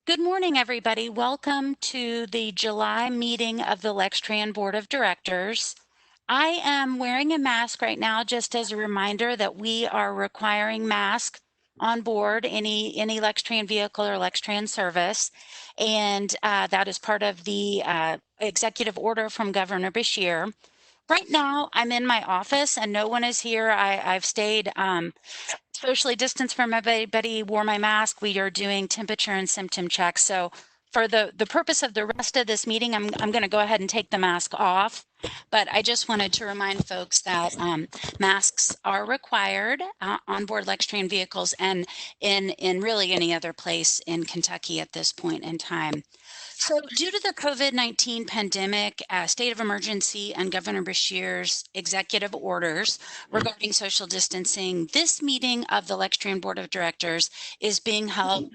Good morning, everybody. Welcome to the July meeting of the Lextran Board of Directors. I am wearing a mask right now just as a reminder that we are requiring masks on board any Lextran vehicle or Lextran service. And that is part of the executive order from Governor Beshear. Right now, I'm in my office and no one is here. I've stayed socially distanced from everybody, wore my mask. We are doing temperature and symptom checks. So for the purpose of the rest of this meeting, I'm going to go ahead and take the mask off. But I just wanted to remind folks that masks are required on board Lextran vehicles and in really any other place in Kentucky at this point in time. So due to the COVID-19 pandemic, state of emergency, and Governor Beshear's executive orders regarding social distancing, this meeting of the Lextran Board of Directors is being held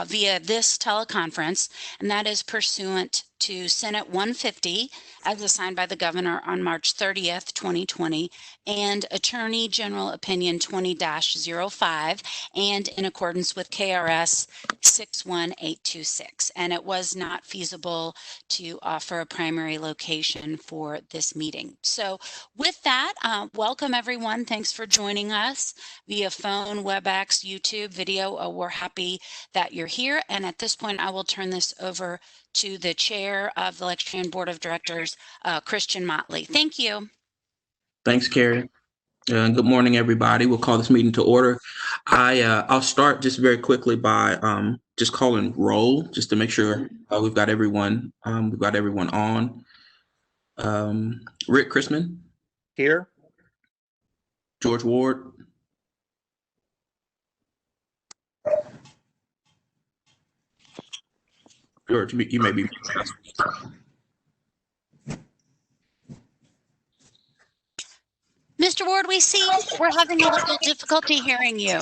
via this teleconference, and that is pursuant to Senate 150 as assigned by the governor on March 30th, 2020, and Attorney General Opinion 20-05, and in accordance with KRS 61826. And it was not feasible to offer a primary location for this meeting. So with that, welcome everyone. Thanks for joining us via phone, WebEx, YouTube, video. We're happy that you're here. And at this point, I will turn this over to the chair of the Lextran Board of Directors, Christian Motley. Thank you. Thanks, Carrie. Good morning, everybody. We'll call this meeting to order. I'll start just very quickly by just calling roll, just to make sure we've got everyone on. Rick Chrisman. Here. George Ward. George, you may be. Mr. Ward, we see we're having a little difficulty hearing you.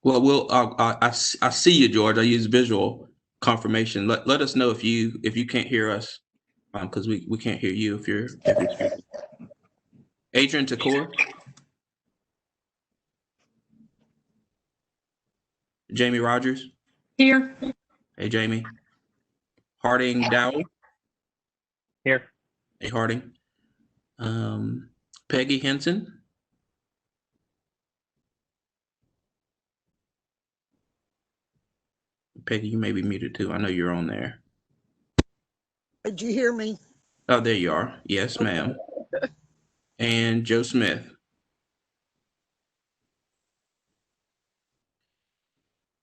Well, I see you, George. I use visual confirmation. Let us know if you can't hear us, because we can't hear you if you're Adrian Takor. Jamie Rogers. Here. Hey, Jamie. Harding Dowell. Here. Hey, Harding. Peggy Henson. Peggy, you may be muted too. I know you're on there. Did you hear me? Oh, there you are. Yes, ma'am. And Joe Smith.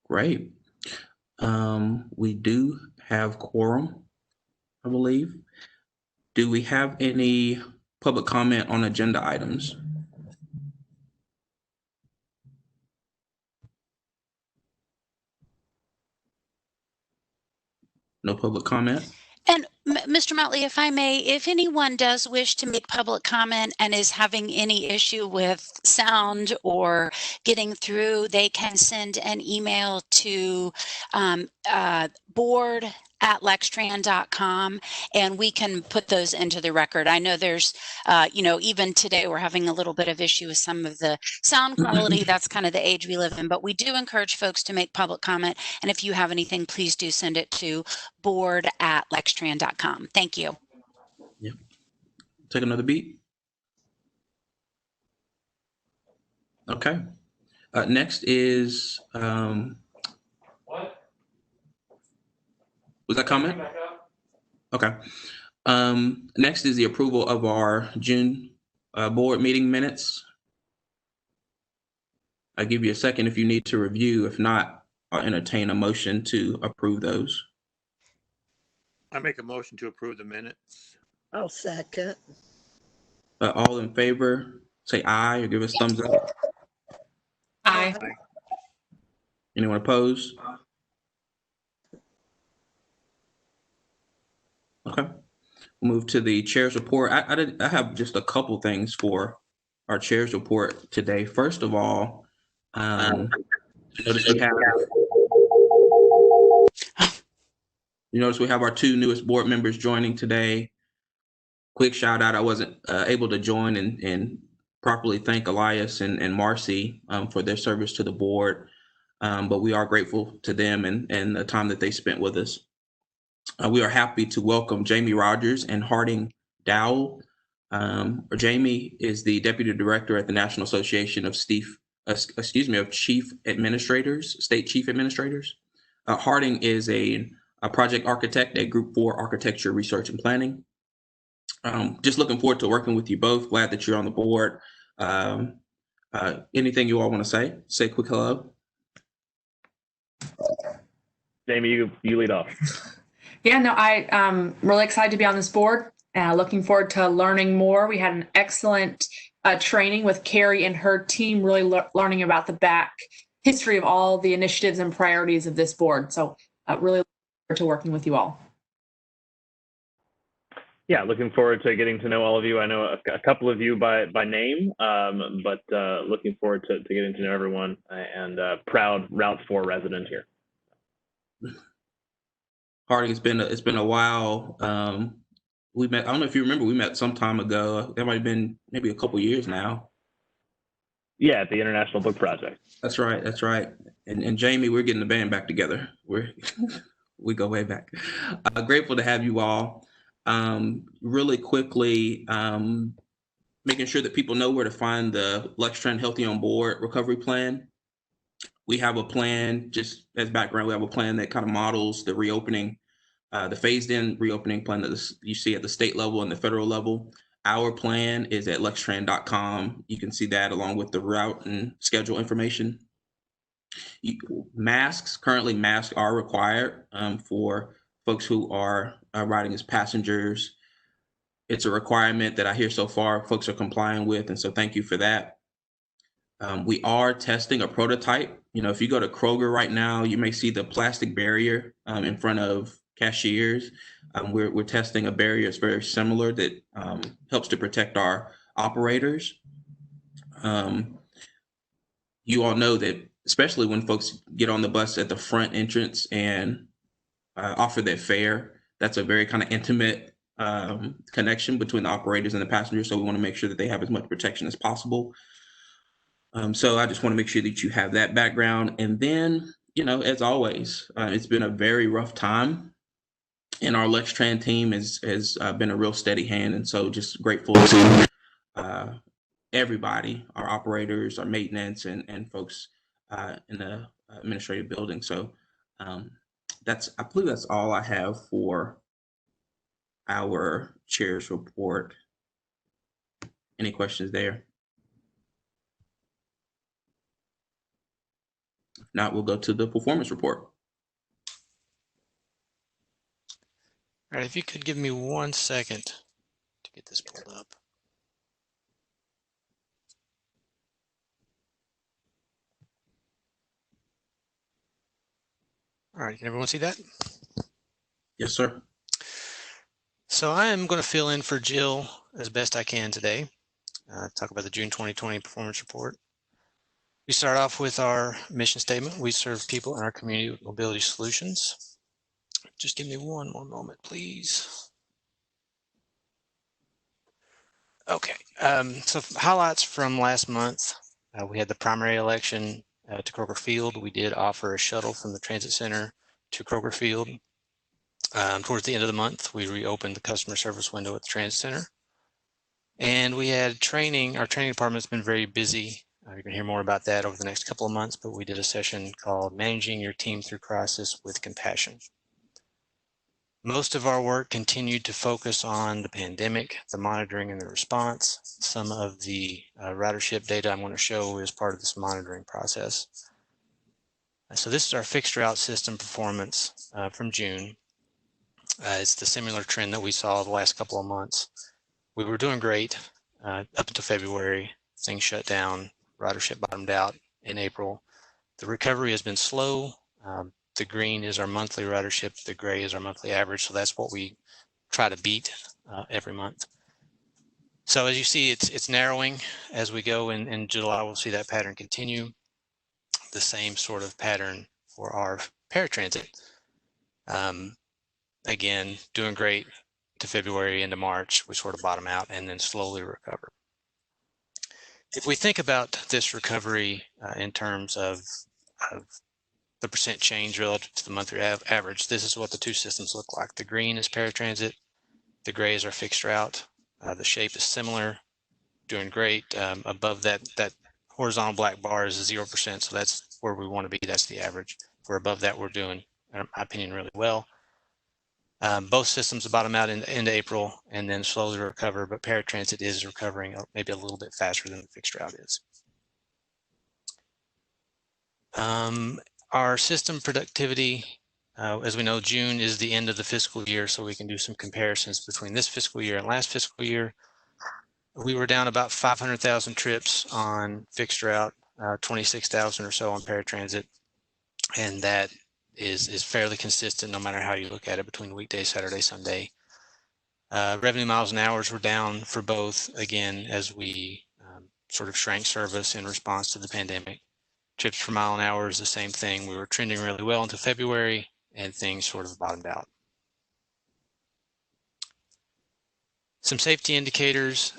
Great. We do have quorum, I believe. Do we have any public comment on agenda items? No public comment? And Mr. Motley, if I may, if anyone does wish to make public comment and is having any issue with sound or getting through, they can send an email to board@lextran.com and we can put those into the record. I know there's, even today we're having a little bit of issue with some of the sound quality. That's kind of the age we live in, but we do encourage folks to make public comment. And if you have anything, please do send it to board@lextran.com. Thank you. Yep. Take another beat. Okay. Next is what? Was that comment? Okay. Next is the approval of our June board meeting minutes. I'll give you a second if you need to review. If not, I'll entertain a motion to approve those. I make a motion to approve the minutes. I'll second. All in favor, say aye or give us thumbs up. Aye. Anyone opposed? Okay. We'll move to the chair's report. I have just a couple things for our chair's report today. First of all, notice we have. You notice we have our two newest board members joining today. Quick shout out, I wasn't able to join and properly thank Elias and Marcy for their service to the board, but we are grateful to them and the time that they spent with us. We are happy to welcome Jamie Rogers and Harding Dowell. Jamie is the Deputy Director at the National Association of Chief Administrators, State Chief Administrators. Harding is a project architect at Group 4 Architecture, Research, and Planning. Just looking forward to working with you both. Glad that you're on the board. Anything you all want to say? Say a quick hello. Jamie, you lead off. Yeah, no, I'm really excited to be on this board. Looking forward to learning more. We had an excellent training with Carrie and her team, really learning about the back history of all the initiatives and priorities of this board. So really looking forward to working with you all. Yeah, looking forward to getting to know all of you. I know a couple of you by name, but looking forward to getting to know everyone, and proud Route 4 resident here. Harding, it's been a while. We met. I don't know if you remember. We met some time ago. That might have been maybe a couple years now. Yeah, at the International Book Project. That's right. That's right. And Jamie, we're getting the band back together. We go way back. Grateful to have you all. Really quickly, making sure that people know where to find the Lextran Healthy on Board recovery plan. We have a plan, just as background, we have a plan that kind of models the reopening, the phased-in reopening plan that you see at the state level and the federal level. Our plan is at lextran.com. You can see that along with the route and schedule information. Currently masks are required for folks who are riding as passengers. It's a requirement that I hear so far folks are complying with, and so thank you for that. We are testing a prototype. You know, if you go to Kroger right now, you may see the plastic barrier in front of cashiers. We're testing a barrier that's very similar that helps to protect our operators. You all know that, especially when folks get on the bus at the front entrance and offer their fare, that's a very kind of intimate connection between the operators and the passengers. So we want to make sure that they have as much protection as possible. So I just want to make sure that you have that background. And then, you know, as always, it's been a very rough time. And our Lextran team has been a real steady hand. And so just grateful to everybody, our operators, our maintenance, and folks in the administrative building. So I believe that's all I have for our chair's report. Any questions there? If not, we'll go to the performance report. All right, if you could give me 1 second to get this pulled up. All right, can everyone see that? Yes, sir. So I am going to fill in for Jill as best I can today. Talk about the June 2020 performance report. We start off with our mission statement. We serve people in our community with mobility solutions. Just give me one more moment, please. Okay, so highlights from last month. We had the primary election to Kroger Field. We did offer a shuttle from the transit center to Kroger Field. Towards the end of the month, we reopened the customer service window at the transit center. And we had training. Our training department's been very busy. You're going to hear more about that over the next couple of months, but we did a session called Managing Your Team Through Crisis with Compassion. Most of our work continued to focus on the pandemic, the monitoring and the response. Some of the ridership data I'm going to show is part of this monitoring process. So this is our fixed route system performance from June. It's the similar trend that we saw the last couple of months. We were doing great up until February. Things shut down. Ridership bottomed out in April. The recovery has been slow. The green is our monthly ridership. The gray is our monthly average. So that's what we try to beat every month. So as you see, it's narrowing as we go. In July, we'll see that pattern continue. The same sort of pattern for our paratransit. again, doing great to February into March. We sort of bottom out and then slowly recover. If we think about this recovery in terms of the percent change relative to the monthly average, this is what the two systems look like. The green is paratransit, the gray is our fixed route. The shape is similar, doing great. Above that horizontal black bar is 0%, so that's where we want to be. That's the average. If we're above that, we're doing, in my opinion, really well. Both systems bottom out into April and then slowly recover, but paratransit is recovering maybe a little bit faster than the fixed route is. Our system productivity, as we know, June is the end of the fiscal year, so we can do some comparisons between this fiscal year and last fiscal year. We were down about 500,000 trips on fixed route, 26,000 or so on paratransit, and that is fairly consistent no matter how you look at it between weekday, Saturday, Sunday. Revenue miles and hours were down for both, again, as we sort of shrank service in response to the pandemic. Trips per mile an hour is the same thing. We were trending really well into February, and things sort of bottomed out. Some safety indicators.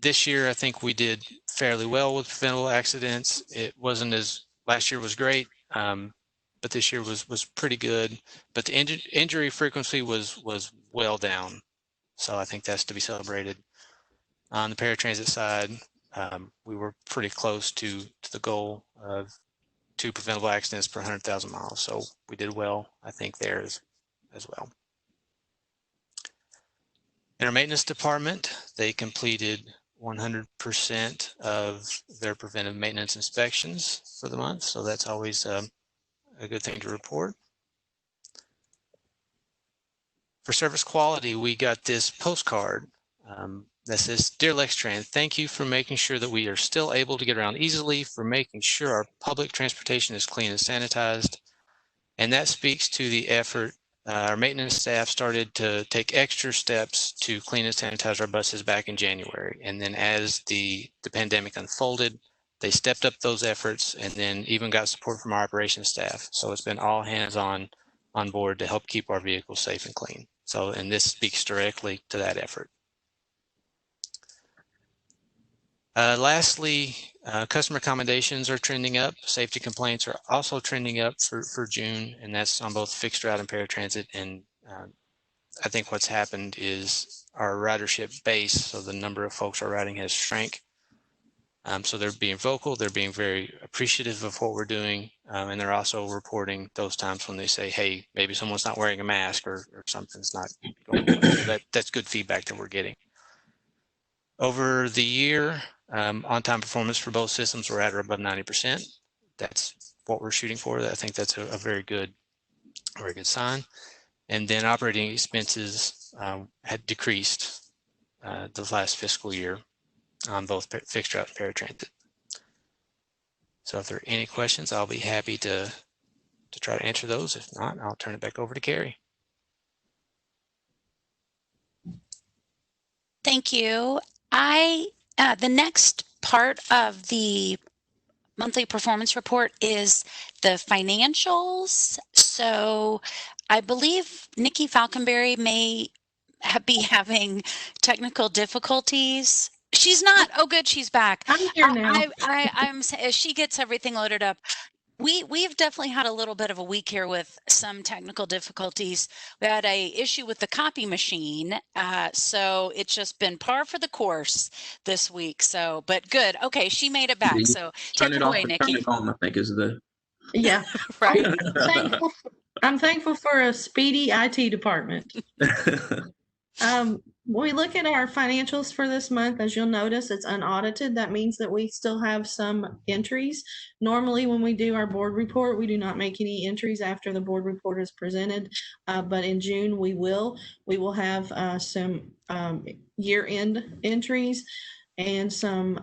This year, I think we did fairly well with preventable accidents. It wasn't as, last year was great, but this year was pretty good. But the injury frequency was well down. So I think that's to be celebrated. On the paratransit side, we were pretty close to the goal of 2 preventable accidents per 100,000 miles. So we did well, I think, there as well. In our maintenance department, they completed 100% of their preventive maintenance inspections for the month. So that's always a good thing to report. For service quality, we got this postcard that says, "Dear Lextran, thank you for making sure that we are still able to get around easily, for making sure our public transportation is clean and sanitized." And that speaks to the effort. Our maintenance staff started to take extra steps to clean and sanitize our buses back in January. And then as the pandemic unfolded, they stepped up those efforts and then even got support from our operations staff. So it's been all hands on board to help keep our vehicles safe and clean. So, and this speaks directly to that effort. Lastly, customer accommodations are trending up. Safety complaints are also trending up for June, and that's on both fixed route and paratransit. And I think what's happened is our ridership base, so the number of folks are riding, has shrank. So they're being vocal, they're being very appreciative of what we're doing, and they're also reporting those times when they say, hey, maybe someone's not wearing a mask or something's not going well. So that's good feedback that we're getting. Over the year, on-time performance for both systems, we're at or above 90%. That's what we're shooting for. I think that's a very good sign. And then operating expenses had decreased the last fiscal year on both fixed route and paratransit. So if there are any questions, I'll be happy to try to answer those. If not, I'll turn it back over to Carrie. Thank you. The next part of the monthly performance report is the financials. So I believe Nikki Falconberry may be having technical difficulties. She's not. Oh, good. She's back. I'm here now. I'm as she gets everything loaded up. We've definitely had a little bit of a week here with some technical difficulties. We had a issue with the copy machine, so it's just been par for the course this week. So, but good. Okay, she made it back. So Turn take it it away, off, Nikki. Turn it on, I think is the. Yeah. Right. I'm thankful for a speedy IT department. When we look at our financials for this month, as you'll notice, it's unaudited. That means that we still have some entries. Normally, when we do our board report, we do not make any entries after the board report is presented. But in June, we will. We will have some year-end entries and some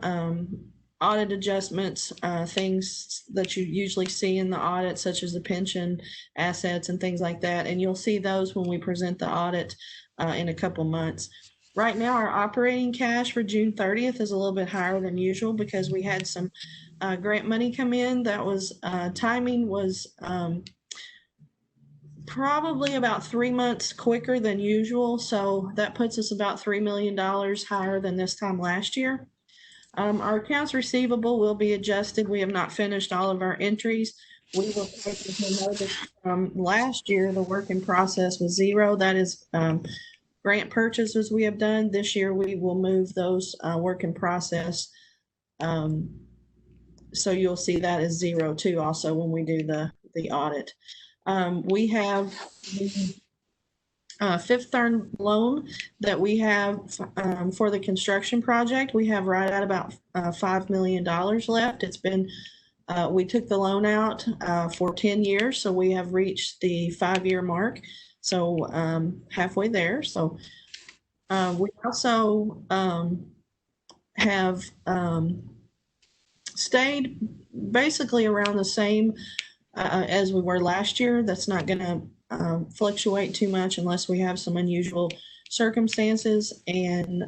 audit adjustments, things that you usually see in the audit, such as the pension assets and things like that. And you'll see those when we present the audit in a couple months. Right now, our operating cash for June 30th is a little bit higher than usual because we had some grant money come in. That was timing was probably about 3 months quicker than usual, so that puts us about $3 million higher than this time last year. Our accounts receivable will be adjusted. We have not finished all of our entries. We will take, as you noticed, last year, the work in process was 0. That is grant purchases we have done. This year, we will move those work in process. So you'll see that as 0 too, also when we do the audit. We have the Fifth Third loan that we have for the construction project. We have right at about $5 million left. It's been, we took the loan out for 10 years, so we have reached the 5-year mark. So halfway there. So we also have stayed basically around the same as we were last year. That's not going to fluctuate too much unless we have some unusual circumstances. And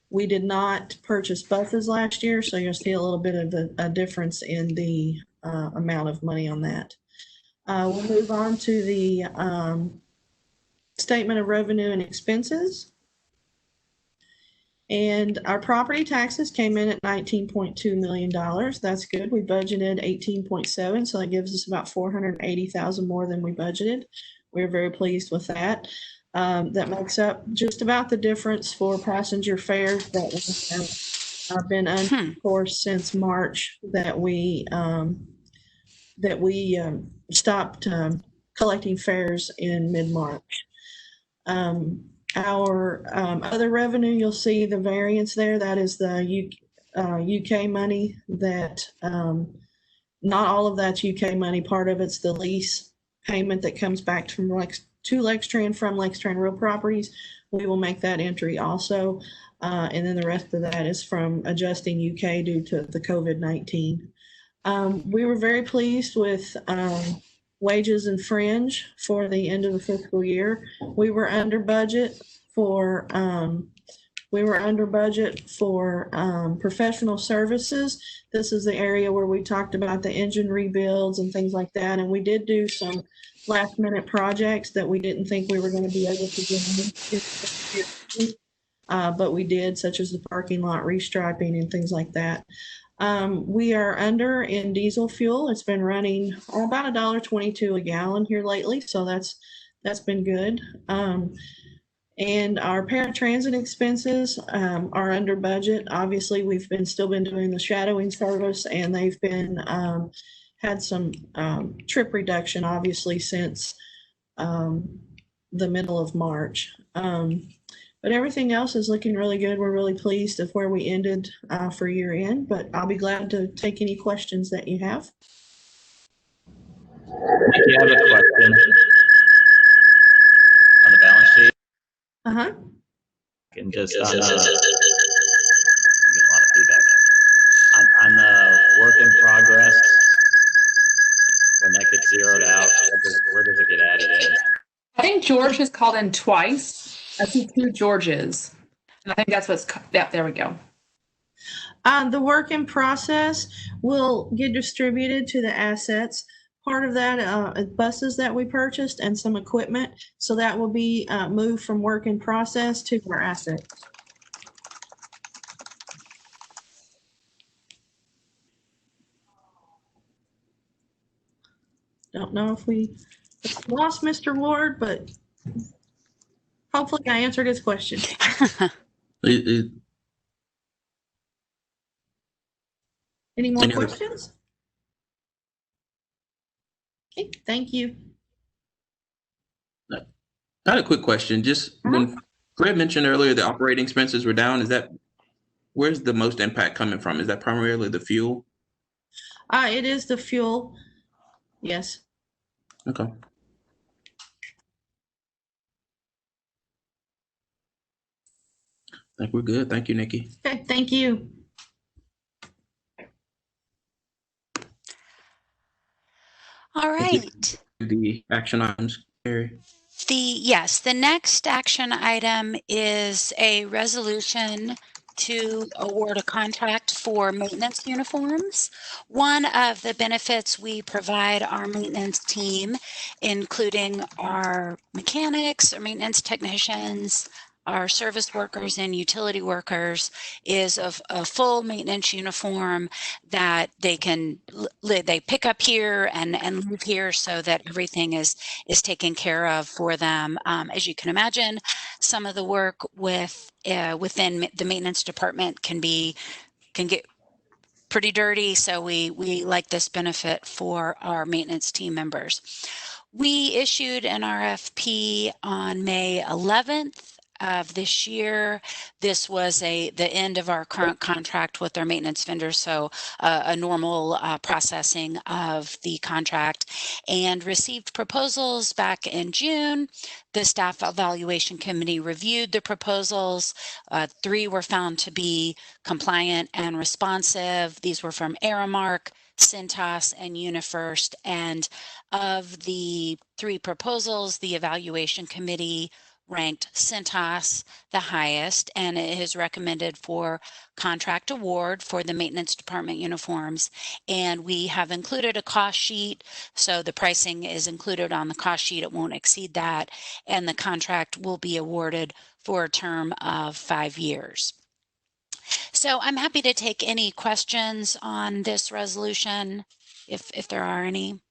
we did not purchase buses last year, so you'll see a little bit of a difference in the amount of money on that. We'll move on to the statement of revenue and expenses. And our property taxes came in at $19.2 million. That's good. We budgeted 18.7, so that gives us about $480,000 more than we budgeted. We're very pleased with that. That makes up just about the difference for passenger fares that have been under course since March that we stopped collecting fares in mid-March. Our other revenue, you'll see the variance there. That is the UK money that, not all of that's UK money. Part of it's the lease payment that comes back to Lextran from Lextran Real Properties. We will make that entry also. And then the rest of that is from adjusting UK due to the COVID-19. We were very pleased with wages and fringe for the end of the fiscal year. We were under budget for professional services. This is the area where we talked about the engine rebuilds and things like that. And we did do some last minute projects that we didn't think we were going to be able to do. But we did, such as the parking lot restriping and things like that. We are under in diesel fuel. It's been running about $1.22 a gallon here lately, so that's been good. And our paratransit expenses are under budget. Obviously, we've still been doing the shadowing service, and they've been had some trip reduction, obviously, since the middle of March. But everything else is looking really good. We're really pleased with where we ended for year end, but I'll be glad to take any questions that you have. I have a question on the balance sheet. Uh-huh. And just on, I'm getting a lot of feedback. On the work in progress, when that gets zeroed out, where does it get added in? I think George has called in twice. I see 2 Georges. And I think that's what's, yeah, there we go. The work in process will get distributed to the assets. Part of that buses that we purchased and some equipment. So that will be moved from work in process to our assets. Don't know if we lost Mr. Ward, but hopefully I answered his question. Any more questions? Okay, thank you. I had a quick question. Just when Fred mentioned earlier the operating expenses were down, where's the most impact coming from? Is that primarily the fuel? It is the fuel. Yes. Okay. I think we're good. Thank you, Nikki. Okay, thank you. All right. The action items, Carrie. The next action item is a resolution to award a contract for maintenance uniforms. One of the benefits we provide our maintenance team, including our mechanics, our maintenance technicians, our service workers and utility workers, is a full maintenance uniform that they can they pick up here and leave here, so that everything is taken care of for them. As you can imagine, some of the work within the maintenance department can get pretty dirty, so we like this benefit for our maintenance team members. We issued an RFP on May 11th of this year. This was the end of our current contract with our maintenance vendor, so a normal processing of the contract, and received proposals back in June. The staff evaluation committee reviewed the proposals. 3 were found to be compliant and responsive. These were from Aramark, Cintas, and UniFirst. And of the 3 proposals, the evaluation committee ranked Cintas the highest, and it is recommended for contract award for the maintenance department uniforms. And we have included a cost sheet, so the pricing is included on the cost sheet. It won't exceed that, and the contract will be awarded for a term of 5 years. So I'm happy to take any questions on this resolution, if there are any.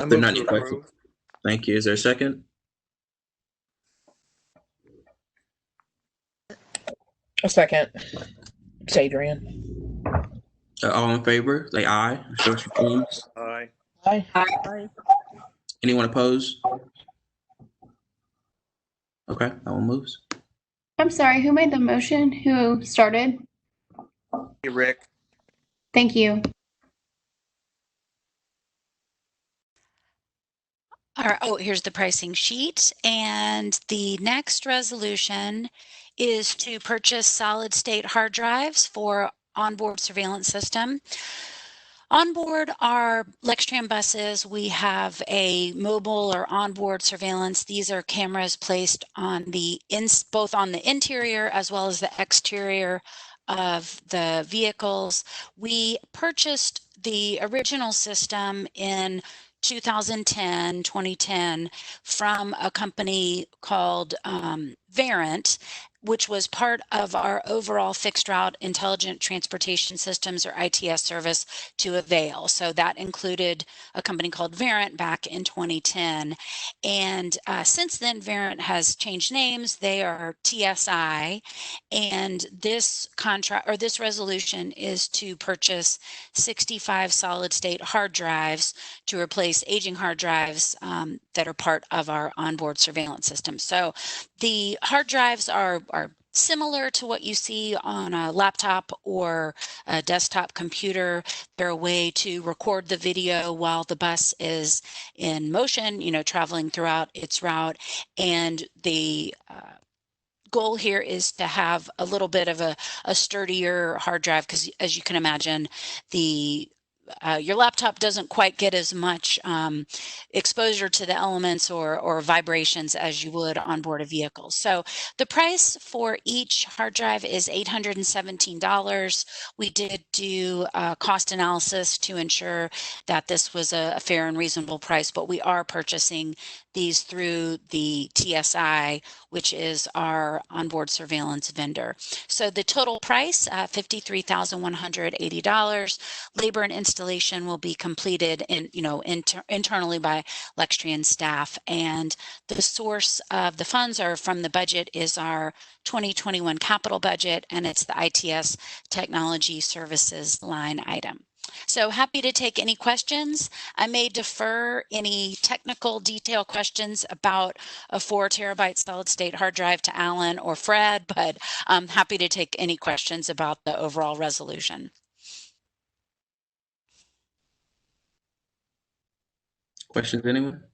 I There are move not to any questions. approve. Thank you. Is there a second? A second. It's Adrian. All in favor, say aye. Show us your thumbs. Aye. Aye. Aye. Anyone opposed? Okay, that one moves. I'm sorry, who made the motion? Who started? Hey, Rick. Thank you. Here's the pricing sheet. And the next resolution is to purchase solid state hard drives for onboard surveillance system. On board our Lextran buses, we have a mobile or onboard surveillance. These are cameras placed on both on the interior as well as the exterior of the vehicles. We purchased the original system in 2010 from a company called Verint, which was part of our overall fixed route intelligent transportation systems, or ITS service, to Avail. So that included a company called Verint back in 2010. And since then, Verint has changed names. They are TSI. And this contract, or this resolution, is to purchase 65 solid state hard drives to replace aging hard drives that are part of our onboard surveillance system. So the hard drives are similar to what you see on a laptop or a desktop computer. They're a way to record the video while the bus is in motion, traveling throughout its route. And the goal here is to have a little bit of a sturdier hard drive, because as you can imagine, your laptop doesn't quite get as much exposure to the elements or vibrations as you would on board a vehicle. So the price for each hard drive is $817. We did do a cost analysis to ensure that this was a fair and reasonable price, but we are purchasing these through the TSI, which is our onboard surveillance vendor. So the total price, $53,180. Labor and installation will be completed internally by Lextran staff, and the source of the funds are from the budget is our 2021 capital budget, and it's the ITS technology services line item. So happy to take any questions. I may defer any technical detail questions about a 4 terabyte solid state hard drive to Alan or Fred, but I'm happy to take any questions about the overall resolution. Questions, anyone?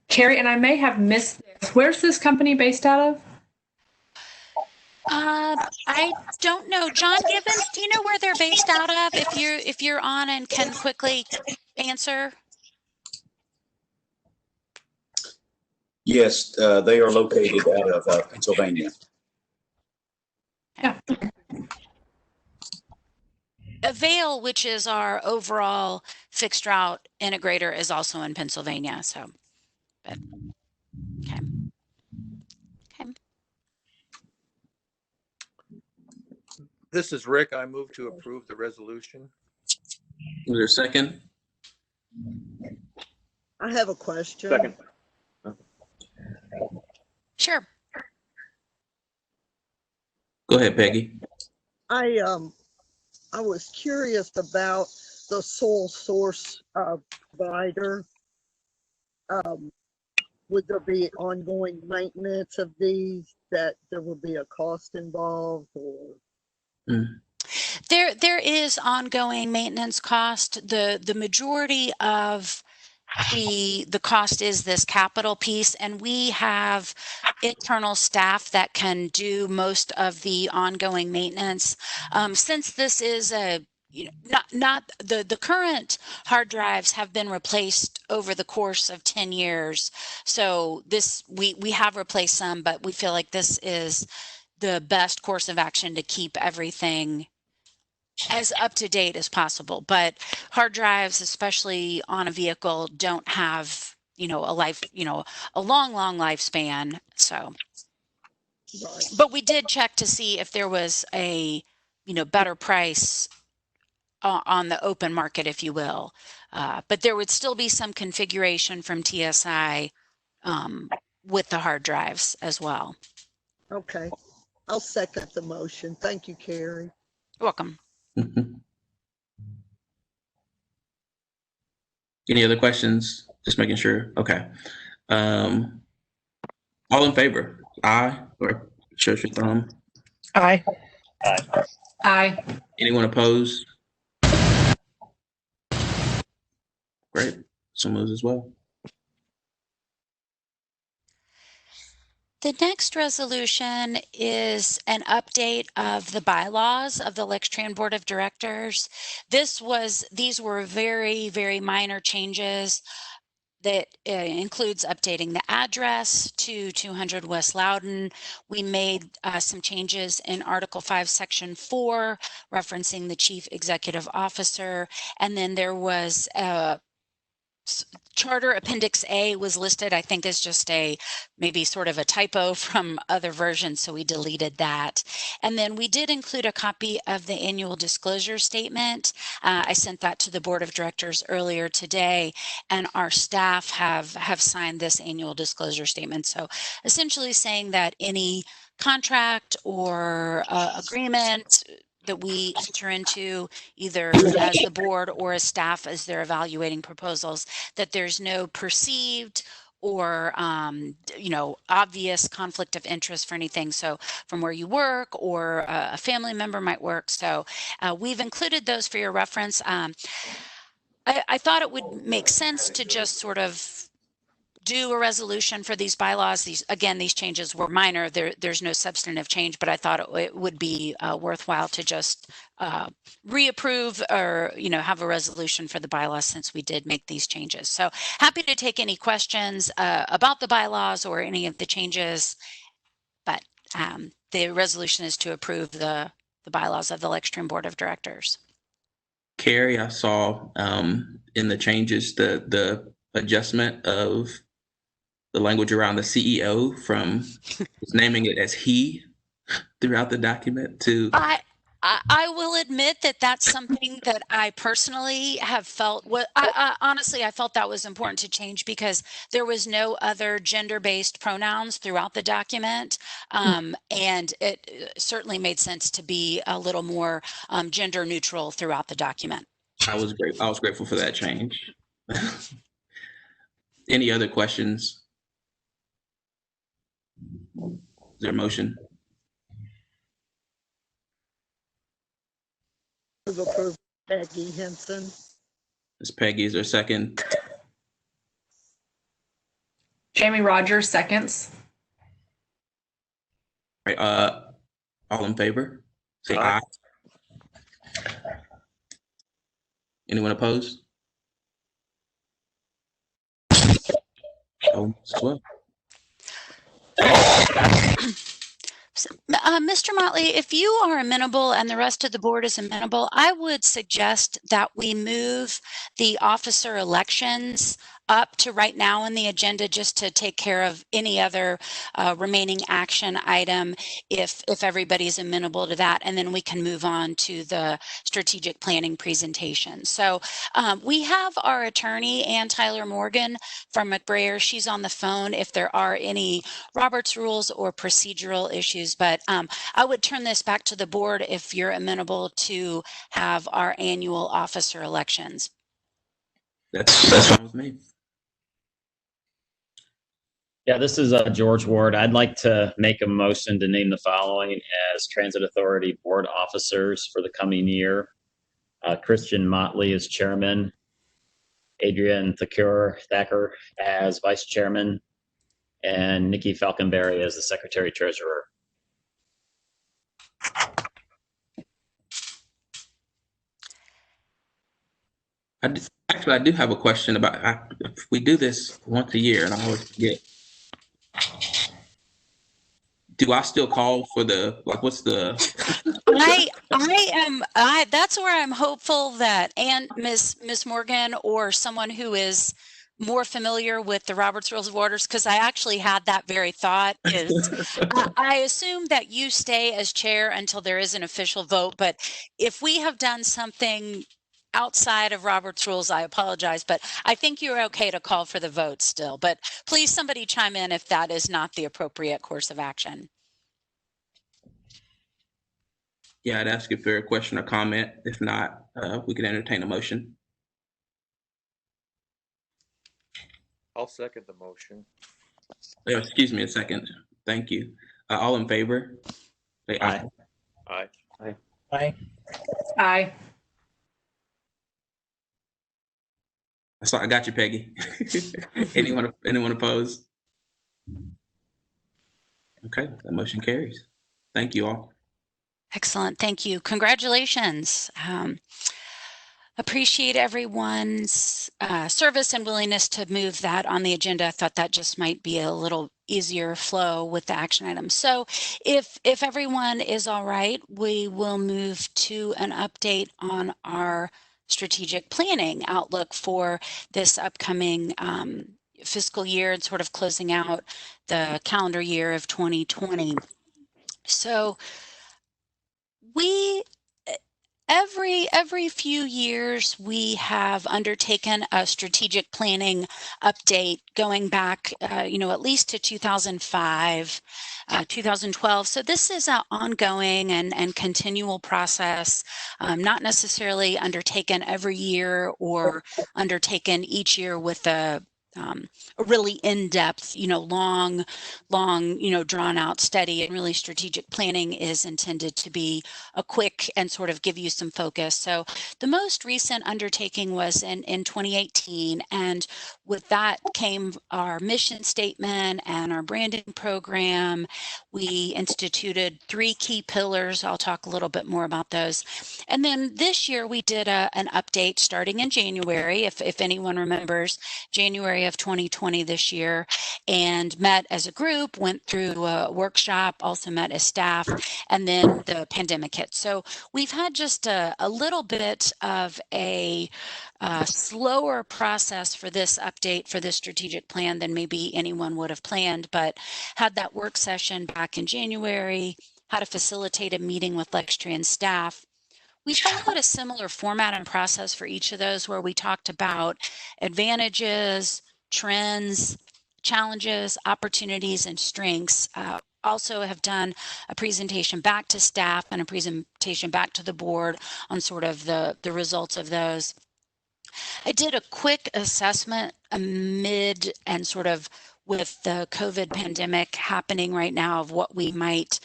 Carrie, and I may have missed this. Where's this company based out of? I don't know. John Gibbons, do you know where they're based out of? If you're on and can quickly answer. Yes, they are located out of Pennsylvania. Yeah. Avail, which is our overall fixed route integrator, is also in Pennsylvania. So, but okay. Okay. This is Rick. I move to approve the resolution. Is there a second? I have a question. Second. Sure. Go ahead, Peggy. I was curious about the sole source provider. Would there be ongoing maintenance of these, that there would be a cost involved, or? There is ongoing maintenance cost. The majority of the cost is this capital piece, and we have internal staff that can do most of the ongoing maintenance. Since this is not the current hard drives have been replaced over the course of 10 years. So this we have replaced some, but we feel like this is the best course of action to keep everything as up to date as possible. But hard drives, especially on a vehicle, don't have, a long lifespan. So, but we did check to see if there was a, better price on the open market, if you will. But there would still be some configuration from TSI with the hard drives as well. Okay, I'll second the motion. Thank you, Carrie. You're welcome. Any other questions? Just making sure. Okay. All in favor? Aye. Or show your thumb. Aye. Aye. Anyone opposed? Great. So moves as well. The next resolution is an update of the bylaws of the Lextran Board of Directors. These were very, very minor changes that includes updating the address to 200 West Loudon. We made some changes in Article 5, Section 4, referencing the Chief Executive Officer. And then there was Charter Appendix A was listed, I think, as just maybe sort of a typo from other versions, so we deleted that. And then we did include a copy of the annual disclosure statement. I sent that to the Board of Directors earlier today, and our staff have signed this annual disclosure statement. So essentially saying that any contract or agreement that we enter into, either as the board or as staff as they're evaluating proposals, that there's no perceived or obvious conflict of interest for anything. So from where you work or a family member might work. So we've included those for your reference. I thought it would make sense to just sort of do a resolution for these bylaws. These changes were minor. There's no substantive change, but I thought it would be worthwhile to just reapprove or have a resolution for the bylaws since we did make these changes. So happy to take any questions about the bylaws or any of the changes, but the resolution is to approve the bylaws of the Lextran Board of Directors. Carrie, I saw in the changes the adjustment of the language around the CEO from naming it as he throughout the document to. I will admit that that's something that I personally have felt. Honestly, I felt that was important to change because there was no other gender-based pronouns throughout the document, and it certainly made sense to be a little more gender neutral throughout the document. I was grateful for that change. Any other questions? Is there a motion? Approve Peggy Henson. Ms. Peggy, is there a second? Jamie Rogers seconds. All right, all in favor? Say aye. Anyone opposed? Oh, as well. Mr. Motley, if you are amenable and the rest of the board is amenable, I would suggest that we move the officer elections up to right now on the agenda just to take care of any other remaining action item if everybody's amenable to that, and then we can move on to the strategic planning presentation. So we have our attorney, Ann Tyler Morgan from McBrayer. She's on the phone if there are any Robert's rules or procedural issues, but I would turn this back to the board if you're amenable to have our annual officer elections. That's fine with me. Yeah, this is George Ward. I'd like to make a motion to name the following as Transit Authority board officers for the coming year. Christian Motley as chairman, Adrian Thacker as vice chairman, and Nikki Falconberry as the secretary treasurer. I do have a question about if we do this once a year, and I always forget. Do I still call for the, like, what's the? That's where I'm hopeful that Miss Morgan or someone who is more familiar with the Robert's Rules of Orders, because I actually had that very thought, is I assume that you stay as chair until there is an official vote, but if we have done something outside of Robert's rules, I apologize, but I think you're okay to call for the vote still. But please, somebody chime in if that is not the appropriate course of action. Yeah, I'd ask if there a question or comment. If not, we can entertain a motion. I'll second the motion. Excuse me a second. Thank you. All in favor? Say aye. Aye. Aye. Aye. Aye. So I got you, Peggy. Anyone opposed? Okay, that motion carries. Thank you all. Excellent. Thank you. Congratulations. Appreciate everyone's service and willingness to move that on the agenda. I thought that just might be a little easier flow with the action items. So if everyone is all right, we will move to an update on our strategic planning outlook for this upcoming fiscal year and sort of closing out the calendar year of 2020. So we every few years we have undertaken a strategic planning update going back at least to 2005, 2012. So this is an ongoing and continual process, not necessarily undertaken every year or undertaken each year with a really in-depth, long, drawn out study. And really strategic planning is intended to be a quick and sort of give you some focus. So the most recent undertaking was in 2018. And with that came our mission statement and our branding program. We instituted 3 key pillars. I'll talk a little bit more about those. And then this year we did an update starting in January, if anyone remembers, January of 2020 this year, and met as a group, went through a workshop, also met as staff, and then the pandemic hit. So we've had just a little bit of a slower process for this update for this strategic plan than maybe anyone would have planned, but had that work session back in January, had a facilitated meeting with Lextran staff. We followed a similar format and process for each of those, where we talked about advantages, trends, challenges, opportunities, and strengths. Also have done a presentation back to staff and a presentation back to the board on sort of the results of those. I did a quick assessment amid and sort of with the COVID pandemic happening right now of what we might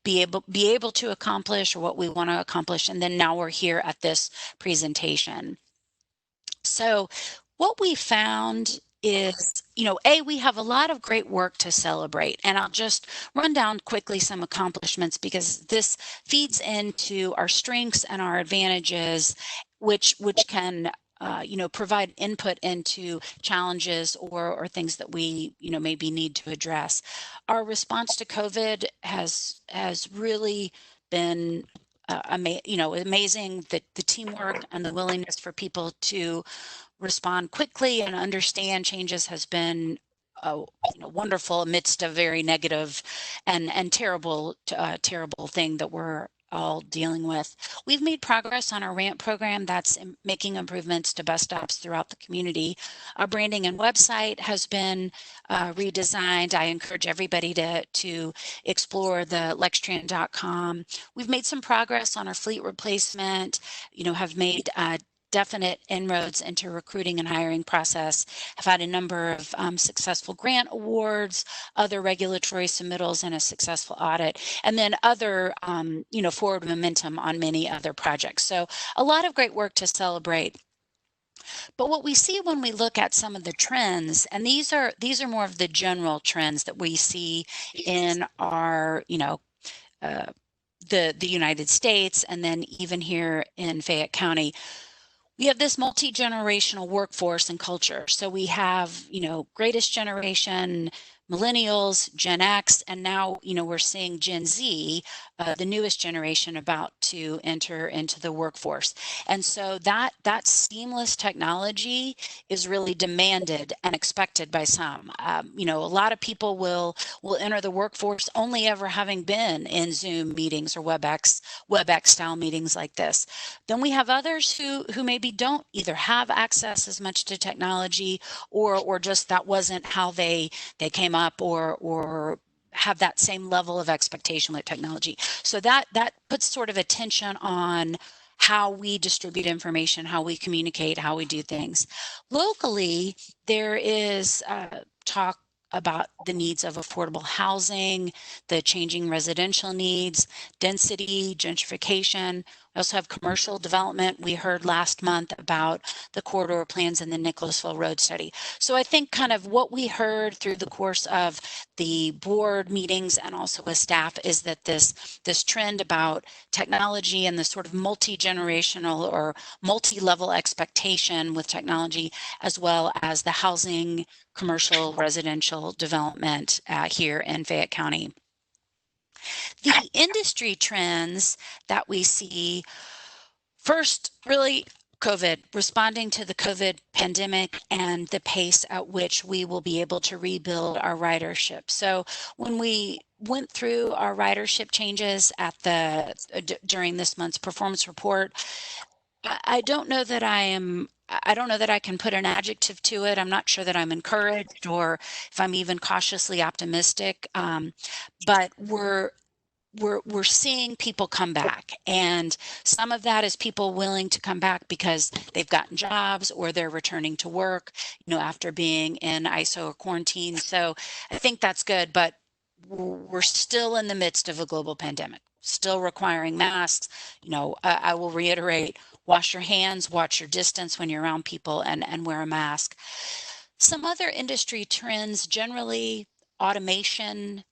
be able to accomplish or what we want to accomplish. And then now we're here at this presentation. So what we found is, we have a lot of great work to celebrate. And I'll just run down quickly some accomplishments because this feeds into our strengths and our advantages, which can provide input into challenges or things that we, maybe need to address. Our response to COVID has really been amazing. That the teamwork and the willingness for people to respond quickly and understand changes has been wonderful amidst a very negative and terrible thing that we're all dealing with. We've made progress on our RAMP program that's making improvements to bus stops throughout the community. Our branding and website has been redesigned. I encourage everybody to explore the Lextran.com. We've made some progress on our fleet replacement, have made definite inroads into recruiting and hiring process, have had a number of successful grant awards, other regulatory submittals, and a successful audit, and then other, forward momentum on many other projects. So a lot of great work to celebrate. But what we see when we look at some of the trends, and these are more of the general trends that we see in our, the United States, and then even here in Fayette County. We have this multi-generational workforce and culture. So we have, greatest generation, millennials, Gen X, and now, we're seeing Gen Z, the newest generation about to enter into the workforce. And so that seamless technology is really demanded and expected by some. A lot of people will enter the workforce only ever having been in Zoom meetings or WebEx style meetings like this. Then we have others who maybe don't either have access as much to technology or just that wasn't how they came up or have that same level of expectation with technology. So that puts sort of attention on how we distribute information, how we communicate, how we do things. Locally, there is talk about the needs of affordable housing, the changing residential needs, density, gentrification. We also have commercial development. We heard last month about the corridor plans in the Nicholasville Road study. So I think kind of what we heard through the course of the board meetings and also with staff is that this trend about technology and the sort of multi-generational or multi-level expectation with technology, as well as the housing, commercial, residential development here in Fayette County. The industry trends that we see, first, really COVID, responding to the COVID pandemic and the pace at which we will be able to rebuild our ridership. So when we went through our ridership changes during this month's performance report, I don't know that I can put an adjective to it. I'm not sure that I'm encouraged or if I'm even cautiously optimistic. But we're seeing people come back, and some of that is people willing to come back because they've gotten jobs or they're returning to work, after being in ISO or quarantine. So I think that's good, but we're still in the midst of a global pandemic, still requiring masks. I will reiterate, wash your hands, watch your distance when you're around people, and wear a mask. Some other industry trends, generally automation,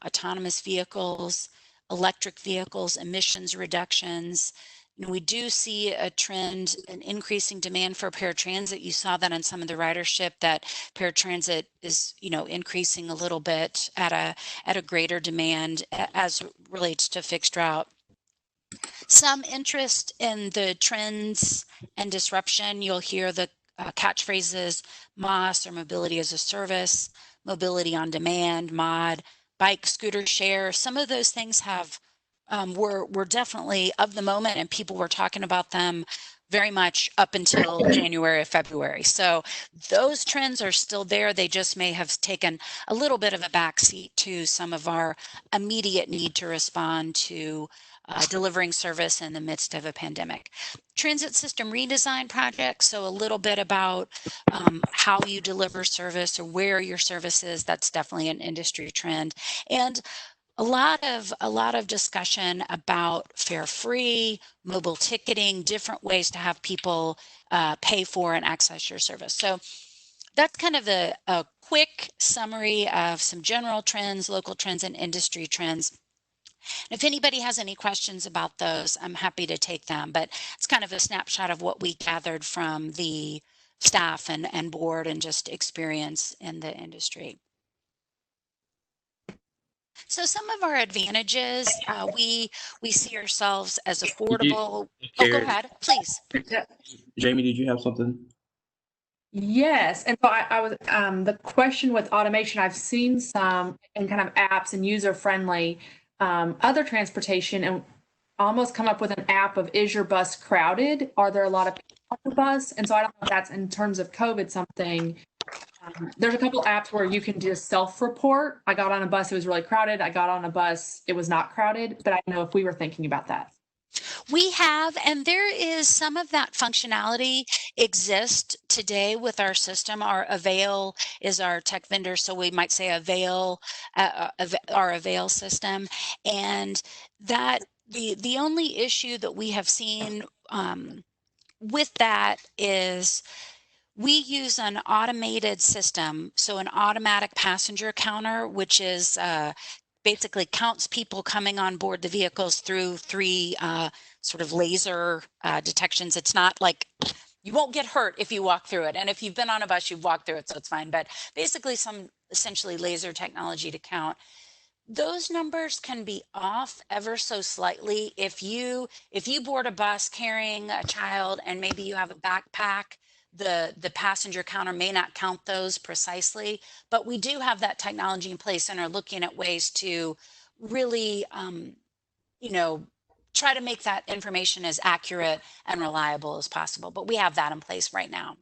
autonomous vehicles, electric vehicles, emissions reductions. We do see a trend, an increasing demand for paratransit. You saw that on some of the ridership, that paratransit is, increasing a little bit at a greater demand as relates to fixed route. Some interest in the trends and disruption. You'll hear the catchphrases MOS, or mobility as a service, mobility on demand, MOD, bike, scooter share. Some of those things were definitely of the moment, and people were talking about them very much up until January or February. So those trends are still there. They just may have taken a little bit of a backseat to some of our immediate need to respond to delivering service in the midst of a pandemic. Transit system redesign projects. So a little bit about how you deliver service or where your service is. That's definitely an industry trend. And a lot of discussion about fare free, mobile ticketing, different ways to have people pay for and access your service. So that's kind of a quick summary of some general trends, local trends, and industry trends. If anybody has any questions about those, I'm happy to take them, but it's kind of a snapshot of what we gathered from the staff and board and just experience in the industry. So some of our advantages, we see ourselves as affordable. Oh, go ahead, please. Jamie, did you have something? Yes, and so I was the question with automation. I've seen some and kind of apps and user friendly other transportation, and almost come up with an app of is your bus crowded? Are there a lot of people on the bus? And so I don't know if that's in terms of COVID something. There's a couple apps where you can just self-report. I got on a bus, it was really crowded. I got on a bus, it was not crowded. But I don't know if we were thinking about that. We have, and there is some of that functionality exists today with our system. Our Avail is our tech vendor, so we might say Avail, our Avail system, and that the only issue that we have seen with that is we use an automated system, so an automatic passenger counter, which is basically counts people coming on board the vehicles through three sort of laser detections. It's not like you won't get hurt if you walk through it. And if you've been on a bus, you've walked through it, so it's fine. But basically some essentially laser technology to count. Those numbers can be off ever so slightly. If you board a bus carrying a child and maybe you have a backpack, the passenger counter may not count those precisely, but we do have that technology in place and are looking at ways to really, try to make that information as accurate and reliable as possible. But we have that in place right now.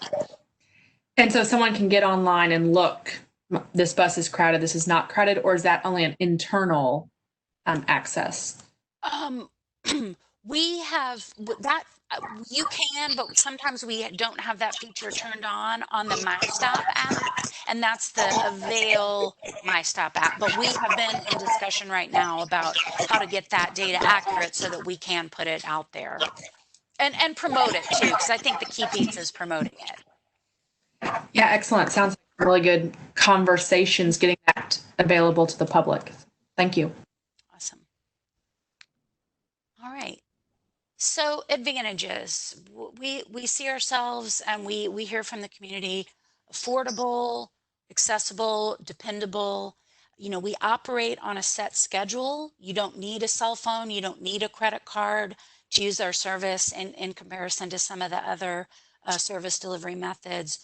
And so someone can get online and look, this bus is crowded, this is not crowded, or is that only an internal access? We have that. You can, but sometimes we don't have that feature turned on the MyStop app, and that's the Avail MyStop app. But we have been in discussion right now about how to get that data accurate so that we can put it out there and promote it too, because I think the key piece is promoting it. Yeah, excellent. Sounds like really good conversations getting that available to the public. Thank you. Awesome. All right. So advantages, we see ourselves and we hear from the community, affordable, accessible, dependable. We operate on a set schedule. You don't need a cell phone. You don't need a credit card to use our service in comparison to some of the other service delivery methods.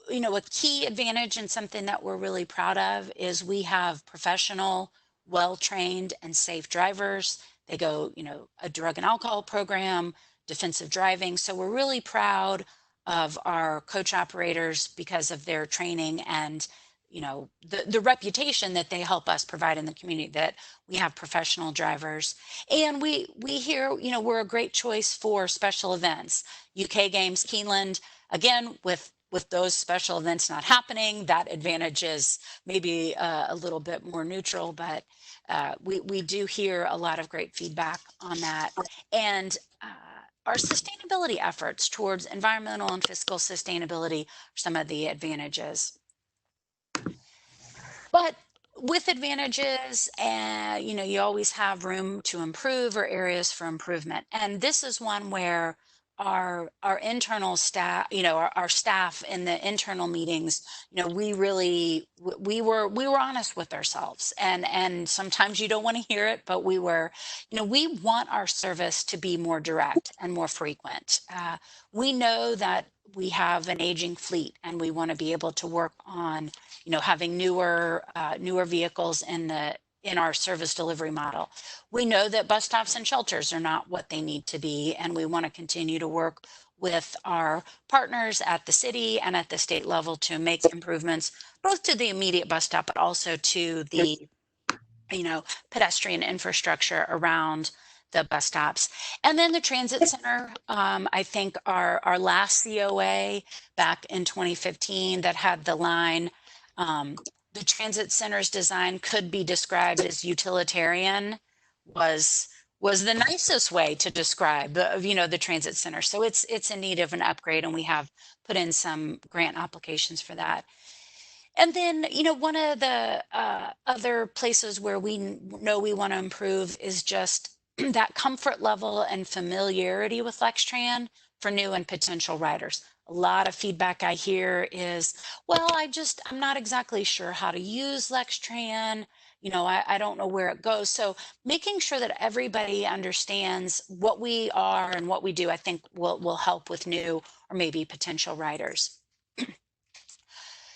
A key advantage and something that we're really proud of is we have professional, well-trained and safe drivers. They go, a drug and alcohol program, defensive driving. So we're really proud of our coach operators because of their training and, the reputation that they help us provide in the community, that we have professional drivers. And we hear, we're a great choice for special events. UK Games, Keeneland, again, with those special events not happening, that advantage is maybe a little bit more neutral, but we do hear a lot of great feedback on that. And our sustainability efforts towards environmental and fiscal sustainability are some of the advantages. But with advantages, you always have room to improve or areas for improvement. And this is one where our internal staff, our staff in the internal meetings, we were honest with ourselves, and sometimes you don't want to hear it, but we want our service to be more direct and more frequent. We know that we have an aging fleet and we want to be able to work on, having newer vehicles in our service delivery model. We know that bus stops and shelters are not what they need to be, and we want to continue to work with our partners at the city and at the state level to make improvements, both to the immediate bus stop, but also to the, pedestrian infrastructure around the bus stops. And then the transit center, I think our last COA back in 2015 that had the line, the transit center's design could be described as utilitarian, was the nicest way to describe the transit center. So it's in need of an upgrade, and we have put in some grant applications for that. And then, one of the other places where we know we want to improve is just that comfort level and familiarity with Lextran for new and potential riders. A lot of feedback I hear is, well, I'm not exactly sure how to use Lextran. I don't know where it goes. So making sure that everybody understands what we are and what we do, I think will help with new or maybe potential riders.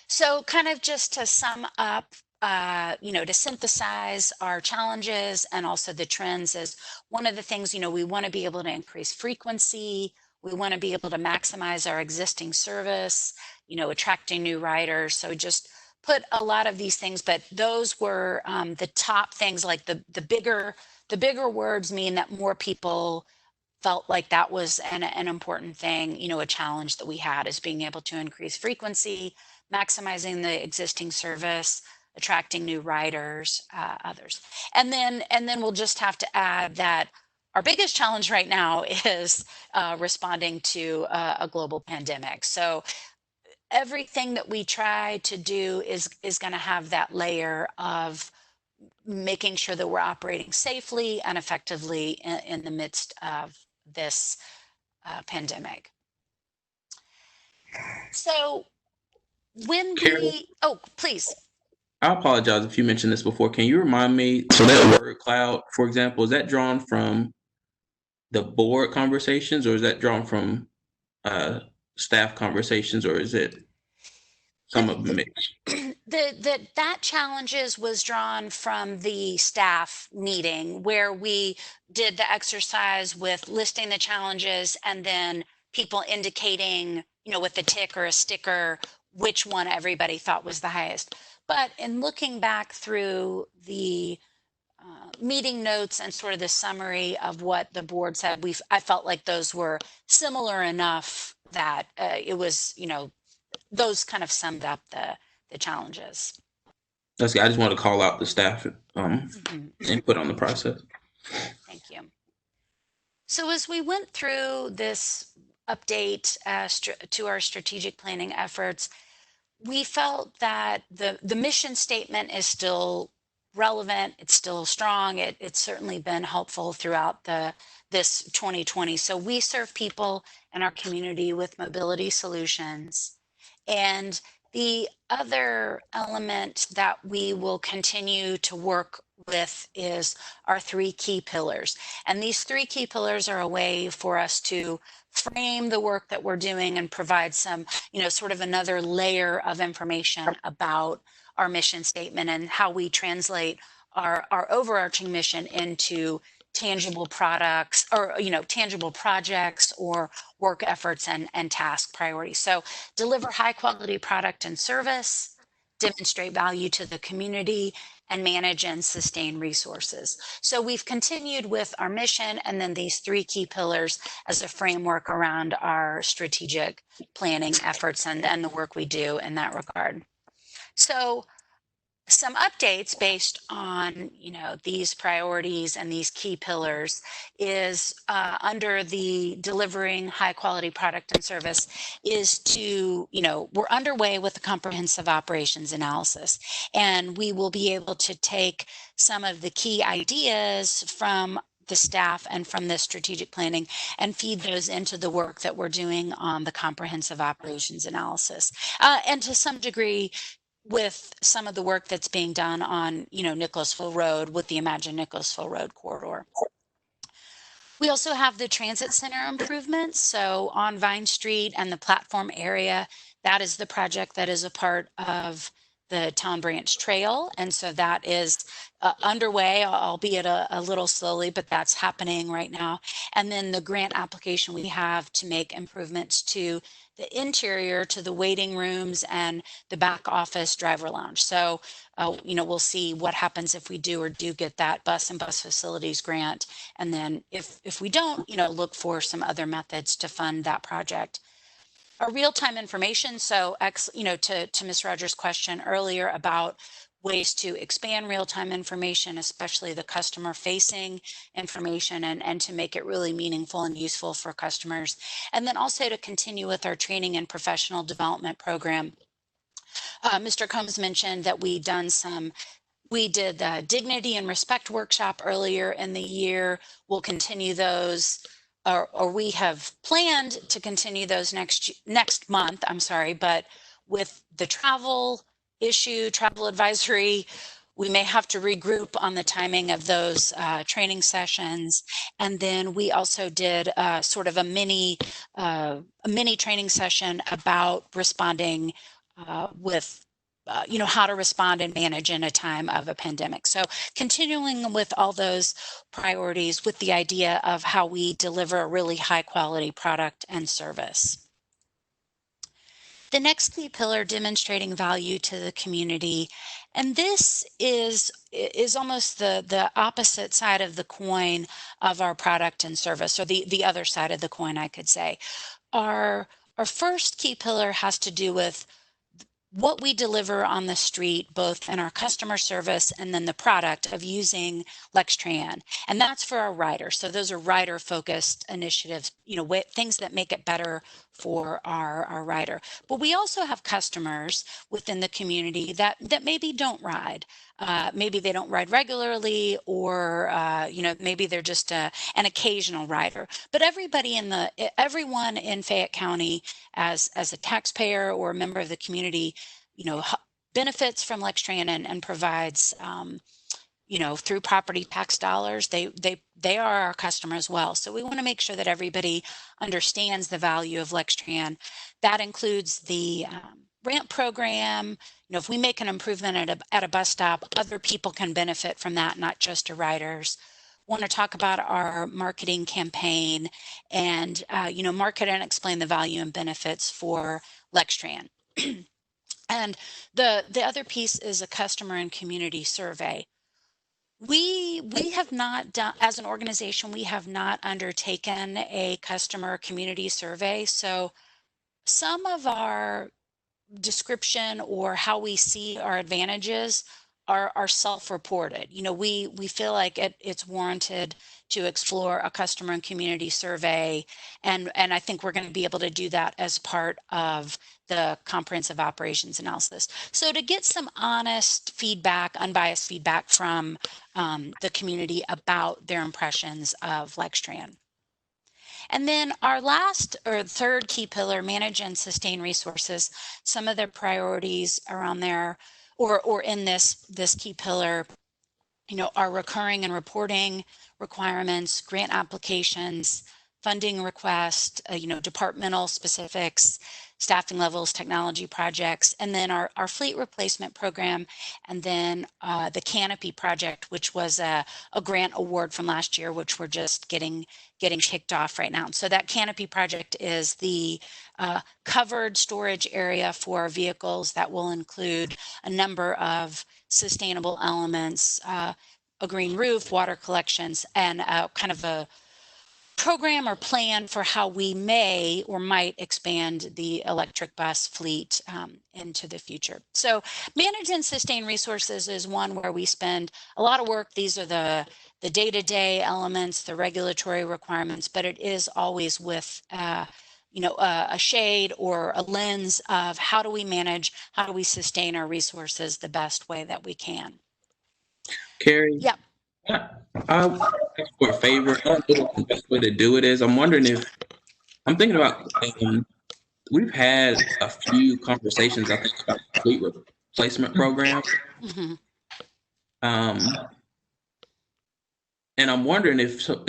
So kind of just to sum up, to synthesize our challenges and also the trends is one of the things, we want to be able to increase frequency. We want to be able to maximize our existing service, attracting new riders. So just put a lot of these things, but those were the top things. Like the bigger words mean that more people felt like that was an important thing, a challenge that we had is being able to increase frequency, maximizing the existing service, attracting new riders, others. And then we'll just have to add that our biggest challenge right now is responding to a global pandemic. So everything that we try to do is going to have that layer of making sure that we're operating safely and effectively in the midst of this pandemic. So when please. I apologize if you mentioned this before. Can you remind me, so that word cloud, for example, is that drawn from the board conversations, or is that drawn from staff conversations, or is it some of the mix? That challenges was drawn from the staff meeting where we did the exercise with listing the challenges and then people indicating, with a tick or a sticker, which one everybody thought was the highest. But in looking back through the meeting notes and sort of the summary of what the board said, I felt like those were similar enough that it was, those kind of summed up the challenges. That's good. I just want to call out the staff input on the process. Thank you. So as we went through this update to our strategic planning efforts, we felt that the mission statement is still relevant. It's still strong. It's certainly been helpful throughout this 2020. So we serve people in our community with mobility solutions. And the other element that we will continue to work with is our 3 key pillars. And these 3 key pillars are a way for us to frame the work that we're doing and provide some, sort of another layer of information about our mission statement and how we translate our overarching mission into tangible products or tangible projects or work efforts and task priorities. So deliver high quality product and service, demonstrate value to the community, and manage and sustain resources. So we've continued with our mission and then these 3 key pillars as a framework around our strategic planning efforts and the work we do in that regard. So some updates based on these priorities and these key pillars is under the delivering high quality product and service is to we're underway with the comprehensive operations analysis, and we will be able to take some of the key ideas from the staff and from this strategic planning and feed those into the work that we're doing on the comprehensive operations analysis, and to some degree with some of the work that's being done on, Nicholasville Road with the Imagine Nicholasville Road corridor. We also have the transit center improvements. So on Vine Street and the platform area, that is the project that is a part of the Town Branch Trail. And so that is underway, albeit a little slowly, but that's happening right now. And then the grant application we have to make improvements to the interior, to the waiting rooms and the back office driver lounge. So, we'll see what happens if we do get that bus and bus facilities grant. And then if we don't, look for some other methods to fund that project. Our real-time information. So, to Ms. Rogers' question earlier about ways to expand real-time information, especially the customer-facing information, and to make it really meaningful and useful for customers. And then also to continue with our training and professional development program Mr. Combs mentioned that we did the dignity and respect workshop earlier in the year. We'll continue those, or we have planned to continue those next month. I'm sorry, but with the travel advisory, we may have to regroup on the timing of those training sessions. And then we also did sort of a mini training session about responding with how to respond and manage in a time of a pandemic. So continuing with all those priorities with the idea of how we deliver a really high quality product and service. The next key pillar, demonstrating value to the community. And this is almost the opposite side of the coin of our product and service, or the other side of the coin, I could say. Our first key pillar has to do with what we deliver on the street, both in our customer service and then the product of using Lextran. And that's for our riders. So those are rider focused initiatives, things that make it better for our rider. But we also have customers within the community that maybe don't ride. Maybe they don't ride regularly, or maybe they're just an occasional rider. But everyone in Fayette County, as a taxpayer or a member of the community, benefits from Lextran and provides, through property tax dollars. They are our customer as well. So we want to make sure that everybody understands the value of Lextran. That includes the ramp program. If we make an improvement at a bus stop, other people can benefit from that, not just our riders. Want to talk about our marketing campaign and market and explain the value and benefits for Lextran. And the other piece is a customer and community survey. We have not done, as an organization, we have not undertaken a customer community survey. So some of our description or how we see our advantages are self-reported. We feel like it's warranted to explore a customer and community survey, and I think we're going to be able to do that as part of the comprehensive operations analysis. So to get some honest feedback, unbiased feedback from the community about their impressions of Lextran. And then our last or third key pillar, manage and sustain resources. Some of the priorities around there or in this key pillar, are recurring and reporting requirements, grant applications, funding requests, departmental specifics, staffing levels, technology projects, and then our fleet replacement program, and then the Canopy project, which was a grant award from last year, which we're just getting kicked off right now. So that Canopy project is the covered storage area for vehicles that will include a number of sustainable elements, a green roof, water collections, and kind of a program or plan for how we may or might expand the electric bus fleet into the future. So manage and sustain resources is one where we spend a lot of work. These are the day-to-day elements, the regulatory requirements, but it is always with a shade or a lens of how do we manage, how do we sustain our resources the best way that we can. Carrie? Yeah. I would ask for a favor. I don't know what the best way to do it is. I'm wondering if I'm thinking about we've had a few conversations, I think, about the fleet replacement program. Mm-hmm. And I'm wondering if someone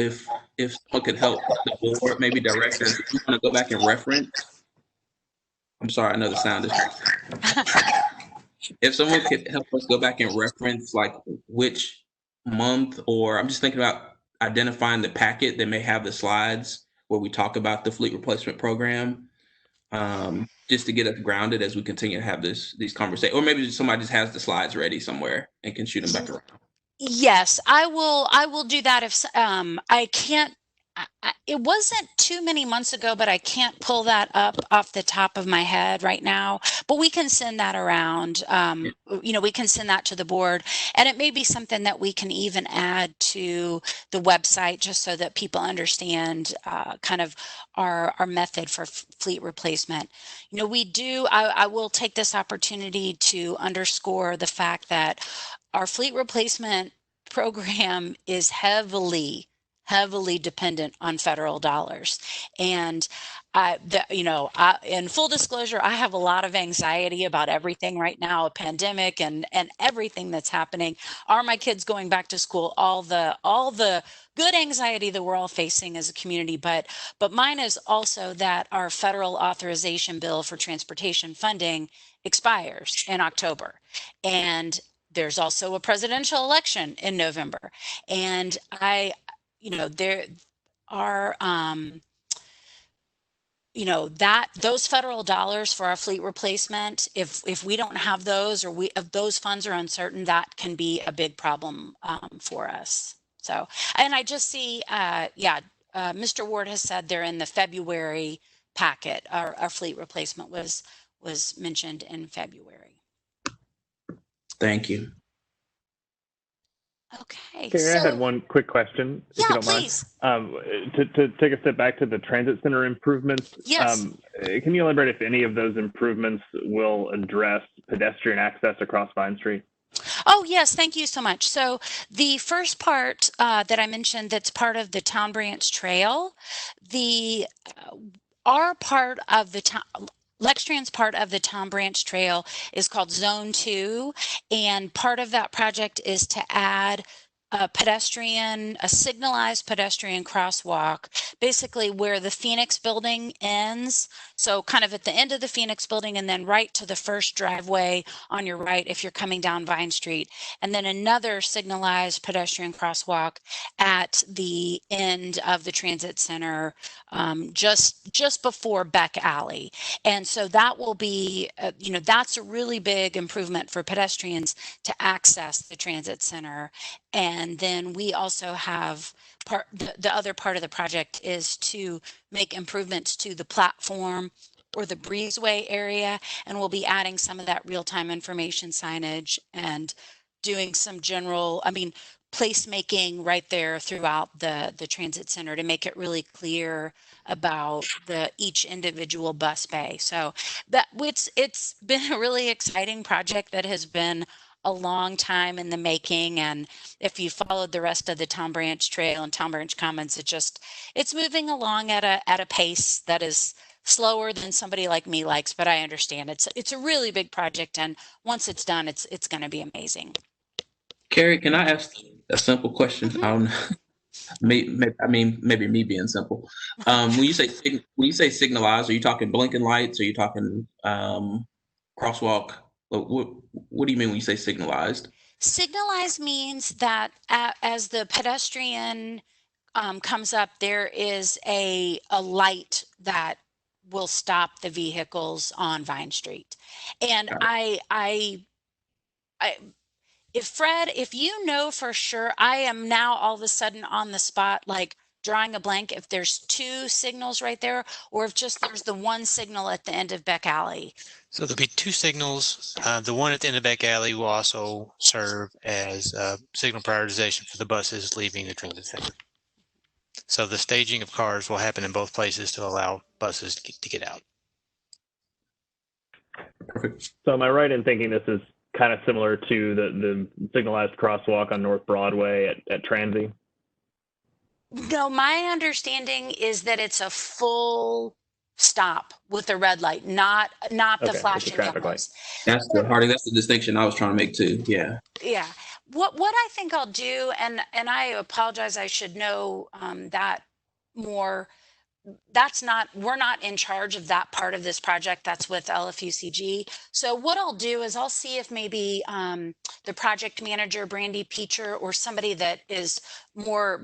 could help the board, maybe directors, if you want to go back and reference. I'm sorry, I know the sound is. If someone could help us go back and reference like which month, or I'm just thinking about identifying the packet that may have the slides where we talk about the fleet replacement program, just to get us grounded as we continue to have these conversations. Or maybe somebody just has the slides ready somewhere and can shoot them back around. Yes, I will do that. If I can't it wasn't too many months ago, but I can't pull that up off the top of my head right now. But we can send that around. We can send that to the board, and it may be something that we can even add to the website, just so that people understand kind of our method for fleet replacement. We do. I will take this opportunity to underscore the fact that our fleet replacement program is heavily dependent on federal dollars. And in full disclosure, I have a lot of anxiety about everything right now, a pandemic and everything that's happening. Are my kids going back to school? All the good anxiety that we're all facing as a community, but mine is also that our federal authorization bill for transportation funding expires in October. And there's also a presidential election in November. And there are that those federal dollars for our fleet replacement, if we don't have those, or if those funds are uncertain, that can be a big problem for us. So, and I just see Mr. Ward has said they're in the February packet. Our fleet replacement was mentioned in February. Thank you. Okay. Carrie, I had one quick question, if you don't please. mind. To take a step back to the transit center improvements. Yes. Can you elaborate if any of those improvements will address pedestrian access across Vine Street? Oh, yes. Thank you so much. So the first part that I mentioned, that's part of the Town Branch Trail, our part of the town, Lextran's part of the Town Branch Trail is called Zone 2, and part of that project is to add a signalized pedestrian crosswalk, basically where the Phoenix building ends. So kind of at the end of the Phoenix building, and then right to the first driveway on your right if you're coming down Vine Street. And then another signalized pedestrian crosswalk at the end of the transit center, just before Beck Alley. And so that will be, that's a really big improvement for pedestrians to access the transit center. And then we also have the other part of the project is to make improvements to the platform or the breezeway area. And we'll be adding some of that real-time information signage and doing some placemaking right there throughout the transit center to make it really clear about each individual bus bay. So it's been a really exciting project that has been a long time in the making. And if you followed the rest of the Town Branch Trail and Town Branch Commons, it's moving along at a pace that is slower than somebody like me likes, but I understand it's a really big project, and once it's done, it's going to be amazing. Carrie, can I ask a simple question? Mm-hmm. I don't know. Maybe me being simple. When you say signalized, are you talking blinking lights? Are you talking crosswalk? What do you mean when you say signalized? Signalized means that as the pedestrian comes up, there is a light that will stop the vehicles on Vine Street. And if you know for sure, I am now all of a sudden on the spot, like drawing a blank if there's two signals right there, or if just there's the one signal at the end of Beck Alley. So there'll be two signals. The one at the end of Beck Alley will also serve as signal prioritization for the buses leaving the transit center. So the staging of cars will happen in both places to allow buses to get out. Perfect. So am I right in thinking this is kind of similar to the signalized crosswalk on North Broadway at Transy? No, my understanding is that it's a full stop with a red light, not the flashing yellows. That's the distinction I was trying to make too. Yeah. Yeah. What I think I'll do, and I apologize, I should know that more. We're not in charge of that part of this project. That's with LFUCG. So what I'll do is I'll see if maybe the project manager, Brandy Peacher, or somebody that is more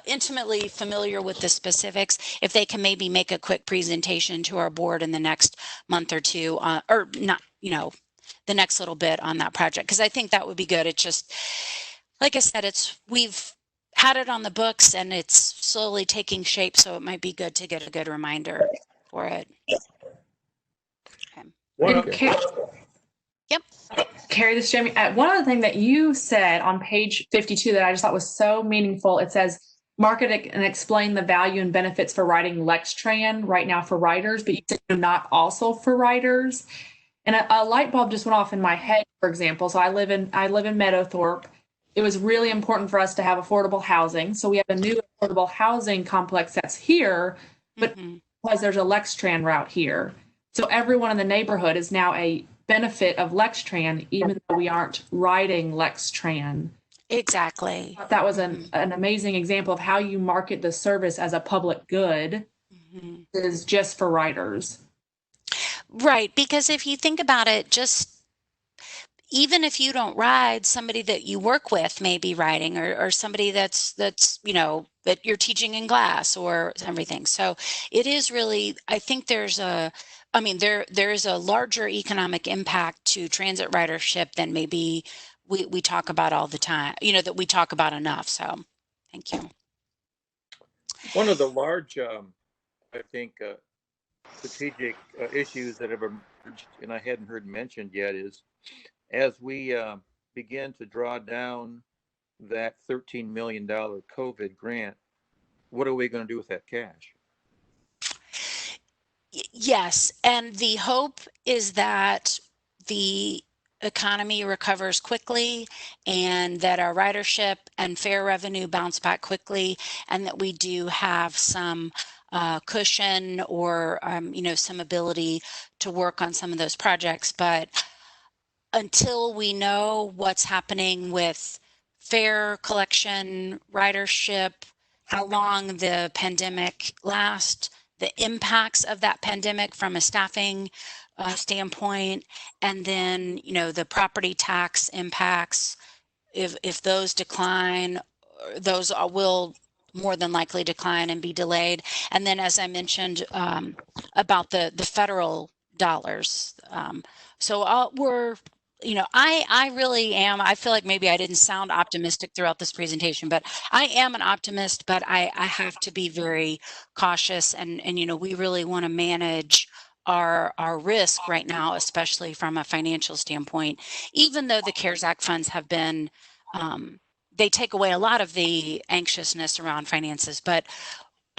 intimately familiar with the specifics, if they can maybe make a quick presentation to our board in the next month or two, or not, the next little bit on that project. Because I think that would be good. It's just, like I said, had it on the books and it's slowly taking shape, so it might be good to get a good reminder for it. Okay. Yep. Carrie, this is Jamie. One other thing that you said on page 52 that I just thought was so meaningful, it says, market and explain the value and benefits for writing Lextran right now for writers, but you said not also for writers. And a light bulb just went off in my head, for example. So I live in Meadowthorpe. It was really important for us to have affordable housing. So we have a new affordable housing complex that's here, but because there's a Lextran route here. So everyone in the neighborhood is now a benefit of Lextran, even though we aren't riding Lextran. Exactly. That was an amazing example of how you market the service as a public good is just for riders. Right, because if you think about it, just even if you don't ride, somebody that you work with may be riding, or somebody that's that you're teaching in class or everything. So it is really, I think there's a, I mean, there's a larger economic impact to transit ridership than maybe we talk about all the time, that we talk about enough. So thank you. One of the large, I think, strategic issues that have emerged, and I hadn't heard mentioned yet, is as we begin to draw down that $13 million COVID grant, what are we going to do with that cash? Yes, and the hope is that the economy recovers quickly and that our ridership and fare revenue bounce back quickly, and that we do have some cushion or some ability to work on some of those projects. But until we know what's happening with fare collection, ridership, how long the pandemic lasts, the impacts of that pandemic from a staffing standpoint, and then the property tax impacts, if those decline, those will more than likely decline and be delayed. And then, as I mentioned, about the federal dollars. So we're, I really am. I feel like maybe I didn't sound optimistic throughout this presentation, but I am an optimist, but I have to be very cautious, and we really want to manage our risk right now, especially from a financial standpoint, even though the CARES Act funds have been, they take away a lot of the anxiousness around finances, but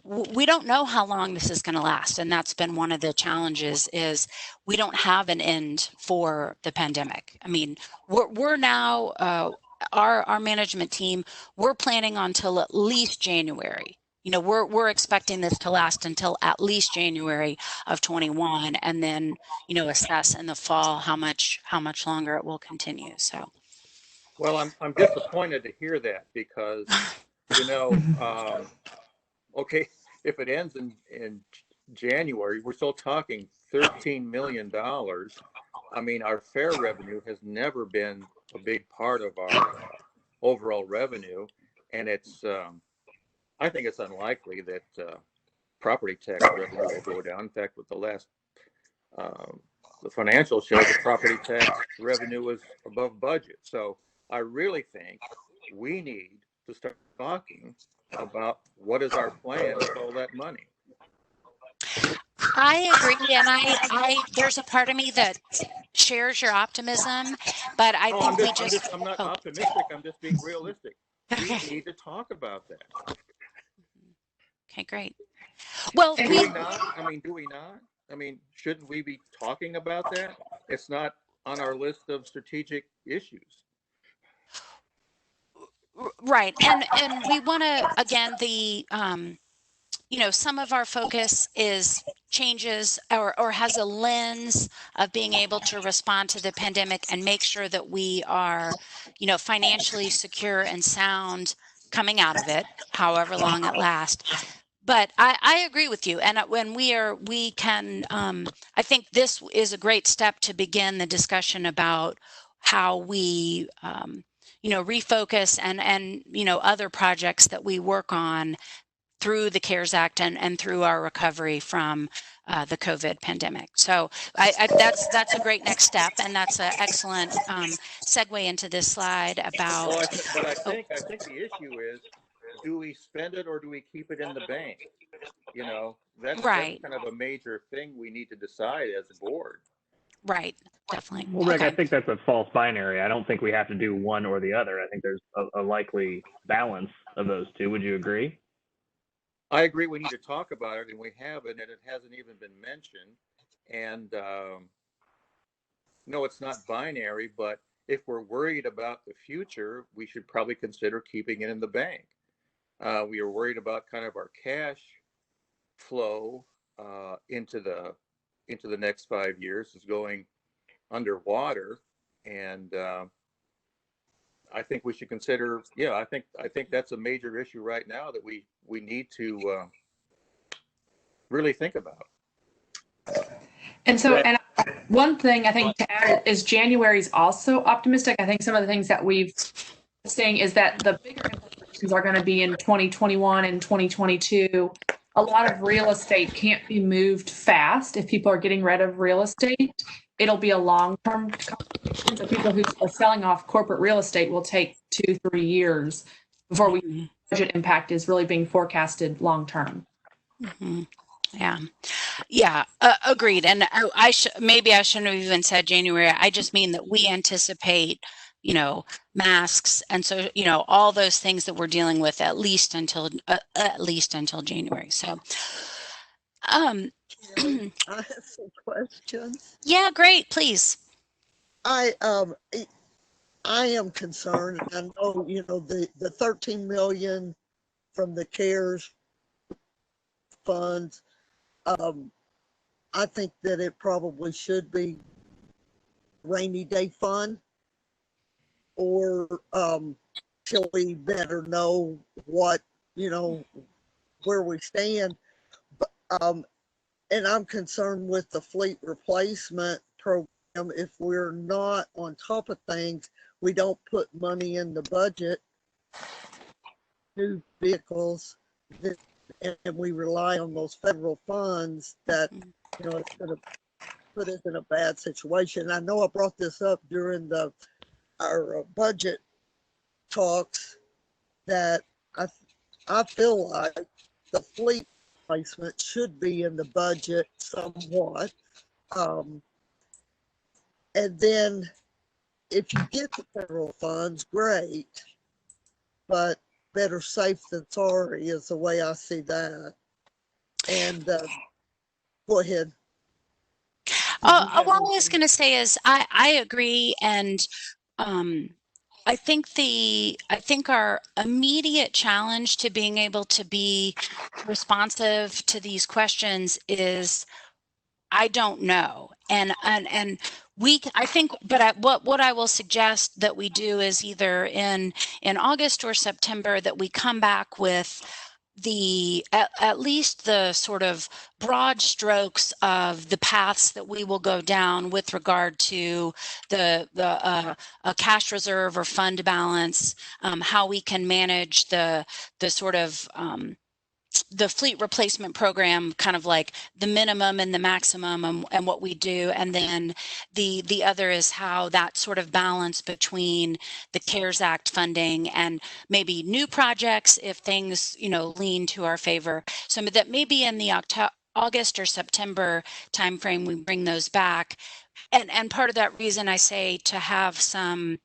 we don't know how long this is going to last. And that's been one of the challenges, is we don't have an end for the pandemic. I mean, we're now, our management team, we're planning until at least January. We're expecting this to last until at least January of 21, and then, assess in the fall how much longer it will continue. So. Well, I'm disappointed to hear that, because, okay, if it ends in January, we're still talking $13 million. I mean, our fare revenue has never been a big part of our overall revenue, and it's I think it's unlikely that property tax revenue will go down. In fact, with the last the financial show, the property tax revenue was above budget. So I really think we need to start talking about what is our plan with all that money. I agree, and I there's a part of me that shares your optimism, but I think I'm not optimistic. I'm just being realistic. We need to talk about that. Okay, great. Well, do we not? I mean, shouldn't we be talking about that? It's not on our list of strategic issues. Right, and we want to, again, the some of our focus is changes or has a lens of being able to respond to the pandemic and make sure that we are, financially secure and sound coming out of it, however long it lasts. But I agree with you. And when we can, I think this is a great step to begin the discussion about how we, refocus and other projects that we work on through the CARES Act and through our recovery from the COVID pandemic. So that's a great next step, and that's an excellent segue into this slide about. Well, I think the issue is do we spend it or do we keep it in the bank? You know, that's Right. kind of a major thing we need to decide as a board. Right. Definitely. Well, Rick, I Okay. think that's a false binary. I don't think we have to do one or the other. I think there's a likely balance of those two. Would you agree? I agree. We need to talk about it, and we haven't, and it hasn't even been mentioned. And no, it's not binary, but if we're worried about the future, we should probably consider keeping it in the bank. We are worried about kind of our cash flow into the next 5 years is going underwater, and I think we should consider. Yeah, I think that's a major issue right now that we need to really think about. And so, and one thing I think to add is January is also optimistic. I think some of the things that we've saying is that the bigger implications are going to be in 2021 and 2022. A lot of real estate can't be moved fast. If people are getting rid of real estate, it'll be a long-term conversation. So people who are selling off corporate real estate will take 2-3 years before we budget impact is really being forecasted long-term. Mm-hmm. Yeah. Yeah. Agreed. And maybe I shouldn't have even said January. I just mean that we anticipate, masks. And so, all those things that we're dealing with at least until January. So, I have some questions. Yeah, great. Please. I am concerned. I know, the 13 million from the CARES funds. I think that it probably should be rainy day fund, or till we better know what, where we stand. But, and I'm concerned with the fleet replacement program. If we're not on top of things, we don't put money in the budget, new vehicles, and we rely on those federal funds, that it's going to put us in a bad situation. I know I brought this up during our budget talks, that I feel like the fleet replacement should be in the budget somewhat. And then if you get the federal funds, great, but better safe than sorry is the way I see that. And go ahead. What I was going to say is I agree. And I think our immediate challenge to being able to be responsive to these questions is I don't know. And I think, but what I will suggest that we do is either in August or September, that we come back with at least the sort of broad strokes of the paths that we will go down with regard to the cash reserve or fund balance, how we can manage the sort of the fleet replacement program, kind of like the minimum and the maximum, and what we do. And then the other is how that sort of balance between the CARES Act funding and maybe new projects, if things, lean to our favor. So that maybe in the August or September timeframe, we bring those back. And part of that reason I say to have some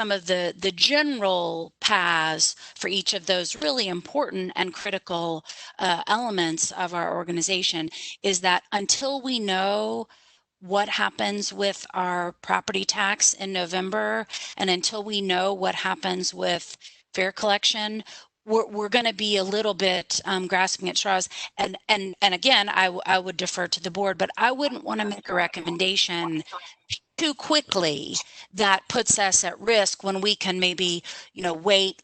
of the general paths for each of those really important and critical elements of our organization is that until we know what happens with our property tax in November, and until we know what happens with fare collection, we're going to be a little bit grasping at straws. And again, I would defer to the board, but I wouldn't want to make a recommendation too quickly that puts us at risk when we can maybe,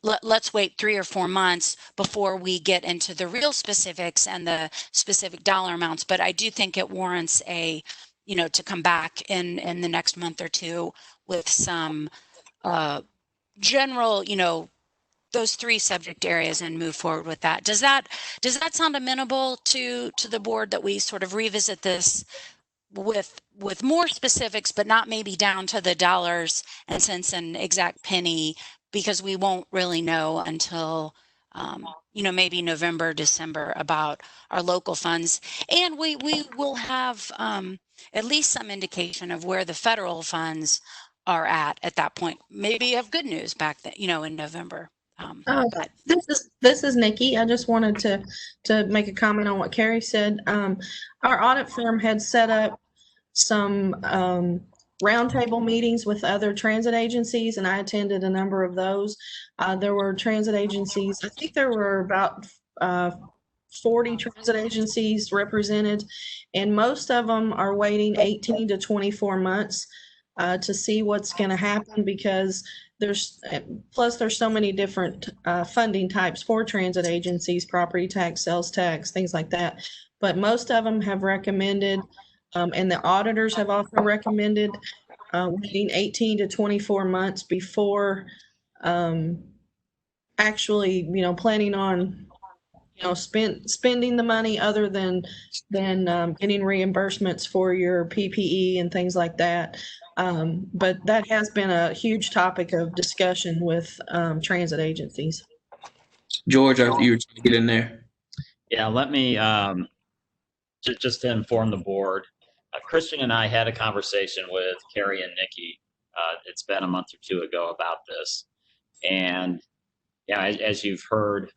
let's wait 3 or 4 months before we get into the real specifics and the specific dollar amounts. But I do think it warrants to come back in the next month or two with some general, those 3 subject areas, and move forward with that. Does that sound amenable to the board, that we sort of revisit this with more specifics, but not maybe down to the dollars and cents and exact penny, because we won't really know until maybe November, December about our local funds. And we will have at least some indication of where the federal funds are at that point. Maybe have good news back then, in November. But This is Nikki. I just wanted to make a comment on what Carrie said. Our audit firm had set up some roundtable meetings with other transit agencies, and I attended a number of those. There were transit agencies. I think there were about 40 transit agencies represented, and most of them are waiting 18 to 24 months to see what's going to happen, because there's so many different funding types for transit agencies, property tax, sales tax, things like that. But most of them have recommended, and the auditors have also recommended, waiting 18 to 24 months before actually, planning on, spending the money, other than getting reimbursements for your PPE and things like that. But that has been a huge topic of discussion with transit agencies. George, you were trying to get in there. Yeah, let me just to inform the board. Christian and I had a conversation with Carrie and Nikki. It's been a month or two ago about this, and yeah, as you've heard,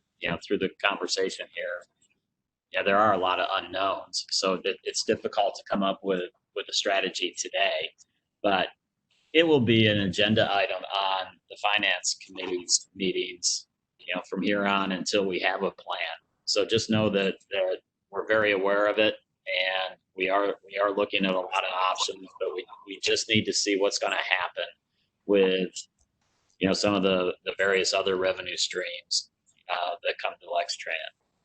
through the conversation here, there are a lot of unknowns, so it's difficult to come up with a strategy today. But it will be an agenda item on the finance committee's meetings, from here on until we have a plan. So just know that we're very aware of it, and we are looking at a lot of options, but we just need to see what's going to happen with some of the various other revenue streams that come to Lextran.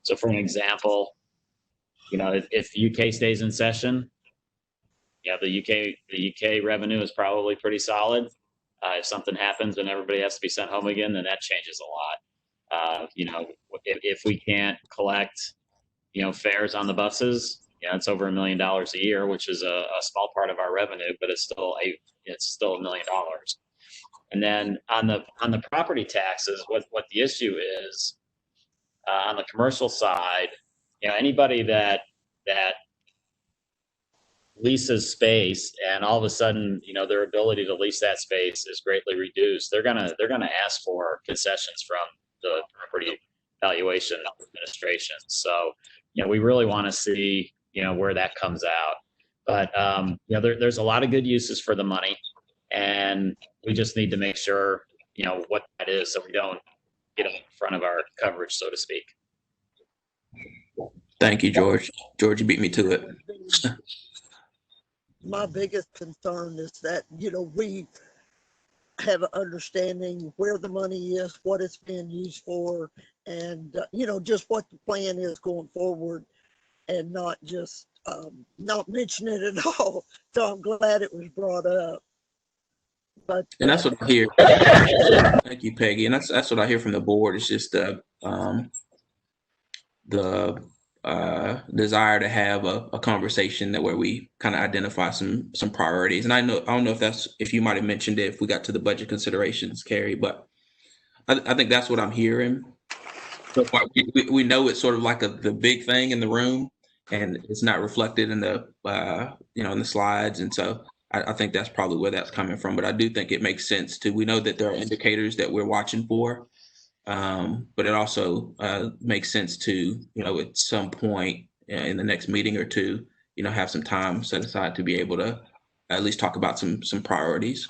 So for an example, if UK stays in session, the UK revenue is probably pretty solid. If something happens and everybody has to be sent home again, then that changes a lot. If we can't collect, fares on the buses, it's over $1 million a year, which is a small part of our revenue, but it's still $1 million. And then on the property taxes, what the issue is on the commercial side, anybody that leases space and all of a sudden, their ability to lease that space is greatly reduced, they're gonna ask for concessions from the property valuation administration. So, we really want to see, where that comes out. But there's a lot of good uses for the money, and we just need to make sure, what that is, so we don't get in front of our coverage, so to speak. Thank you, George. George, you beat me to it. My biggest concern is that, we have an understanding where the money is, what it's being used for, and, just what the plan is going forward, and not just not mention it at all. So I'm glad it was brought up. But and that's what I hear. Thank you, Peggy. And that's what I hear from the board. It's just the desire to have a conversation where we kind of identify some priorities. And I don't know if you might have mentioned it if we got to the budget considerations, Carrie, but I think that's what I'm hearing. So we know it's sort of like the big thing in the room, and it's not reflected in the in the slides. And so I think that's probably where that's coming from. But I do think it makes sense we know that there are indicators that we're watching for. But it also makes sense to, at some point in the next meeting or two, have some time set aside to be able to at least talk about some priorities.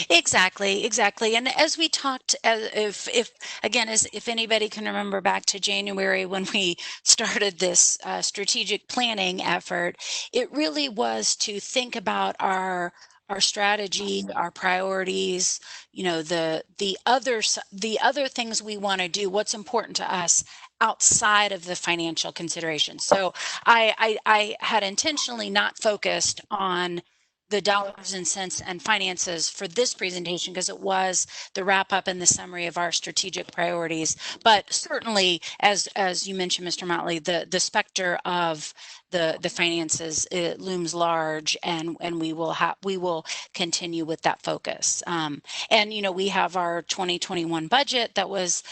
Exactly. And as we talked, if anybody can remember back to January when we started this strategic planning effort, it really was to think about our strategy, our priorities, the other things we want to do, what's important to us outside of the financial considerations. So I had intentionally not focused on the dollars and cents and finances for this presentation because it was the wrap up and the summary of our strategic priorities. But certainly, as you mentioned, Mr. Motley, the specter of the finances, it looms large, and we will continue with that focus. And we have our 2021 budget that was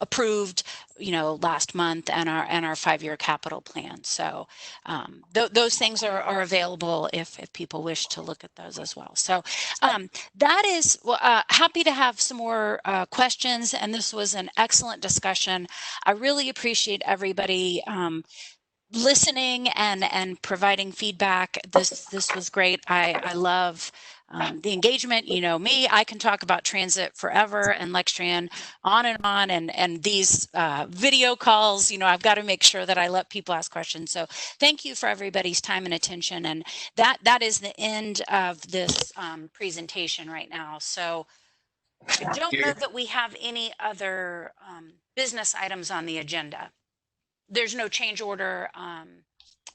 approved, last month, and our 5-year capital plan. So those things are available if people wish to look at those as well. So that is happy to have some more questions, and this was an excellent discussion. I really appreciate everybody listening and providing feedback. This was great. I love the engagement. You know me, I can talk about transit forever and Lextran on and these video calls, I've got to make sure that I let people ask questions. So thank you for everybody's time and attention. And that is the end of this presentation right now. So I don't know that we have any other business items on the agenda. There's no change order,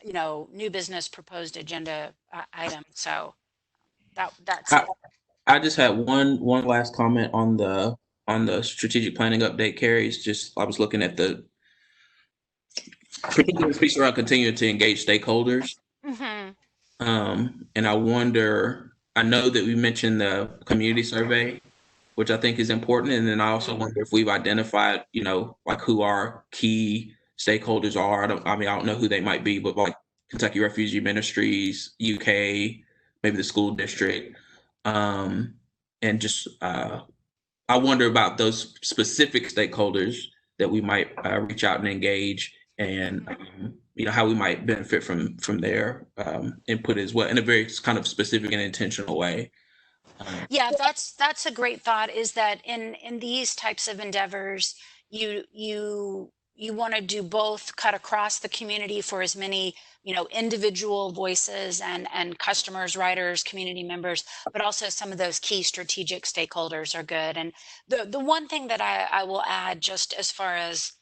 new business proposed agenda item. So that's it. I just had one last comment on the strategic planning update, Carrie. It's just, I was looking at the particular piece around continuing to engage stakeholders. Mm-hmm. And I wonder, I know that we mentioned the community survey, which I think is important. And then I also wonder if we've identified, like who our key stakeholders are. I don't know who they might be, but like Kentucky Refugee Ministries, UK, maybe the school district. And just, I wonder about those specific stakeholders that we might reach out and engage, and how we might benefit from their input as well, in a very kind of specific and intentional way. Yeah, that's a great thought, is that in these types of endeavors, you want to do both, cut across the community for as many, individual voices and customers, riders, community members, but also some of those key strategic stakeholders are good. And the one thing that I will add, just as far as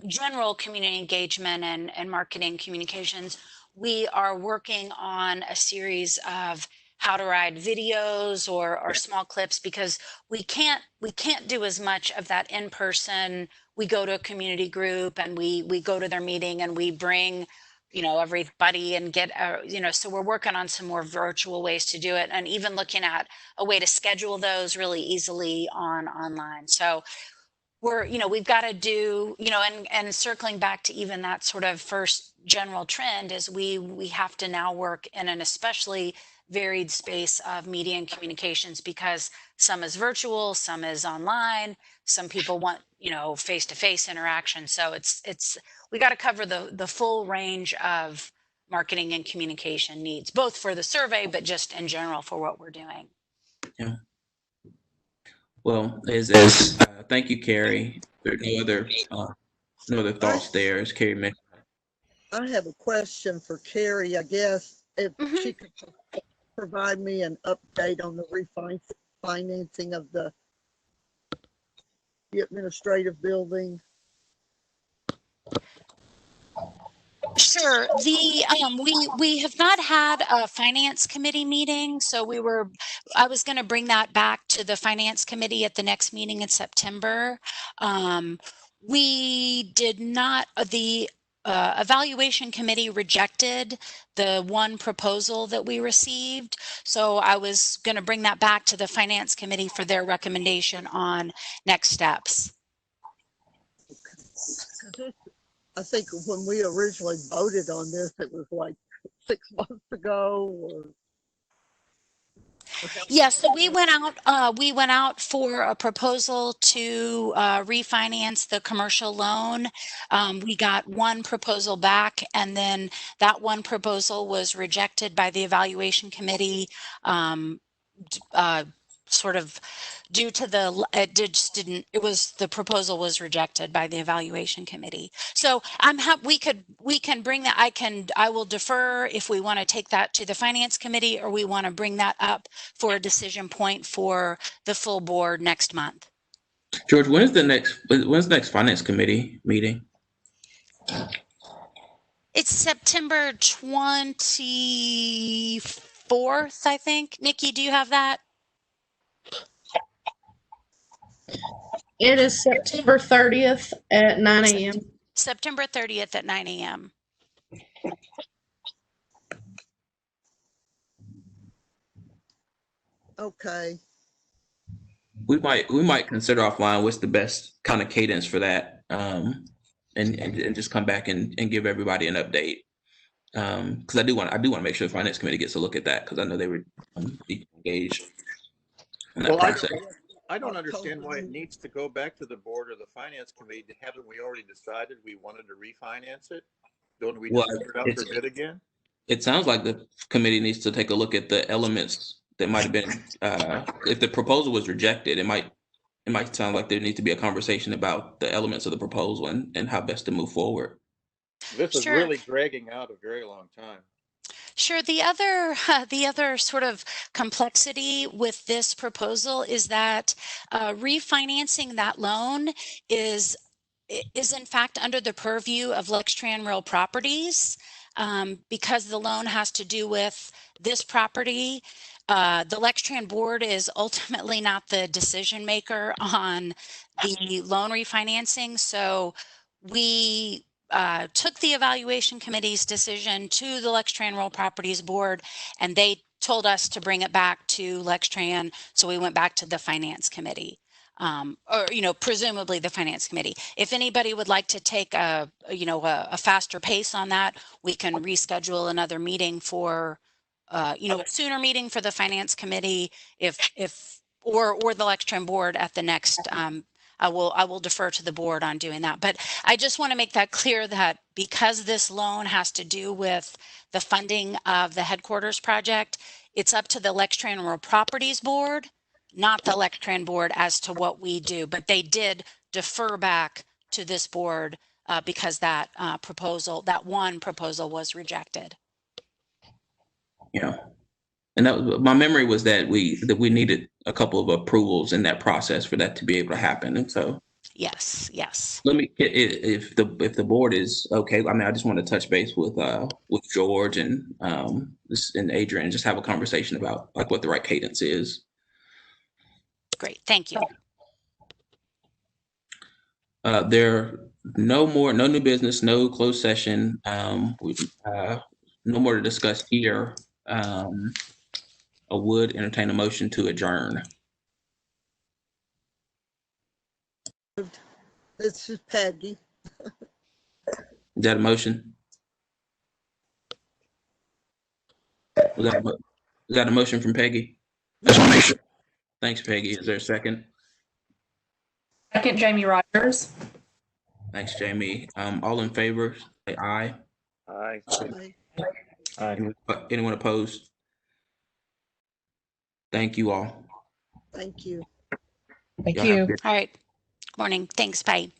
general community engagement and marketing communications, we are working on a series of how to ride videos or small clips, because we can't do as much of that in person. We go to a community group and we go to their meeting and we bring everybody and get so we're working on some more virtual ways to do it, and even looking at a way to schedule those really easily online. So we've got to do, and circling back to even that sort of first general trend, is we have to now work in an especially varied space of media and communications, because some is virtual, some is online, some people want, face-to-face interaction. So we got to cover the full range of marketing and communication needs, both for the survey, but just in general for what we're doing. Yeah. Well, thank you, Carrie. There are no other thoughts there, as Carrie mentioned. I have a question for Carrie, I guess, if she could provide me an update on the refinancing of the administrative building. Sure. We have not had a finance committee meeting, so I was going to bring that back to the finance committee at the next meeting in September. We did not. The evaluation committee rejected the one proposal that we received, so I was going to bring that back to the finance committee for their recommendation on next steps. I think when we originally voted on this, it was like 6 months ago. Yeah, so we went out for a proposal to refinance the commercial loan. We got one proposal back, and then that one proposal was rejected by the evaluation committee. Sort of due to the proposal was rejected by the evaluation committee. So we can bring that. I will defer if we want to take that to the finance committee, or we want to bring that up for a decision point for the full board next month. George, when's the next finance committee meeting? It's September 24th, I think. Nikki, do you have that? It is September 30th at 9 a.m. September 30th at 9 a.m. Okay. we might consider offline what's the best kind of cadence for that, and just come back and give everybody an update. Because I do want to make sure the finance committee gets a look at that, because I know they were engaged in that Well, process. I don't understand why it needs to go back to the board or the finance committee. Haven't we already decided we wanted to refinance it? Don't we just put it out for bid again? It sounds like the committee needs to take a look at the elements that might have been, if the proposal was rejected, it might sound like there needs to be a conversation about the elements of the proposal and how best to move forward. This is Sure. really dragging out a very long time. Sure. The other sort of complexity with this proposal is that refinancing that loan is in fact under the purview of Lextran Real Properties, because the loan has to do with this property. The Lextran board is ultimately not the decision maker on the loan refinancing. So we took the evaluation committee's decision to the Lextran Real Properties board, and they told us to bring it back to Lextran. So we went back to the finance committee. Or, presumably the finance committee. If anybody would like to take a faster pace on that, we can reschedule another meeting for, a sooner meeting for the finance committee or the Lextran board at the next, I will defer to the board on doing that. But I just want to make that clear that because this loan has to do with the funding of the headquarters project, it's up to the Lextran Real Properties board, not the Lextran board, as to what we do. But they did defer back to this board because that one proposal was rejected. Yeah. And my memory was that we needed a couple of approvals in that process for that to be able to happen. And so yes. Let me, if the board is okay. I mean, I just want to touch base with George and Adrian, just have a conversation about like what the right cadence is. Great, thank you. There no new business, no closed session. No more to discuss here. I would entertain a motion to adjourn. This is Peggy. Is that a motion? Was that a motion from Peggy? Thanks, Peggy. Is there a second? Second, Jamie Rogers. Thanks, Jamie. All in favor, say aye. Aye. Aye. Anyone opposed? Thank you all. Thank you. Thank Y'all you. have a good- All right. Good morning. Thanks. Bye.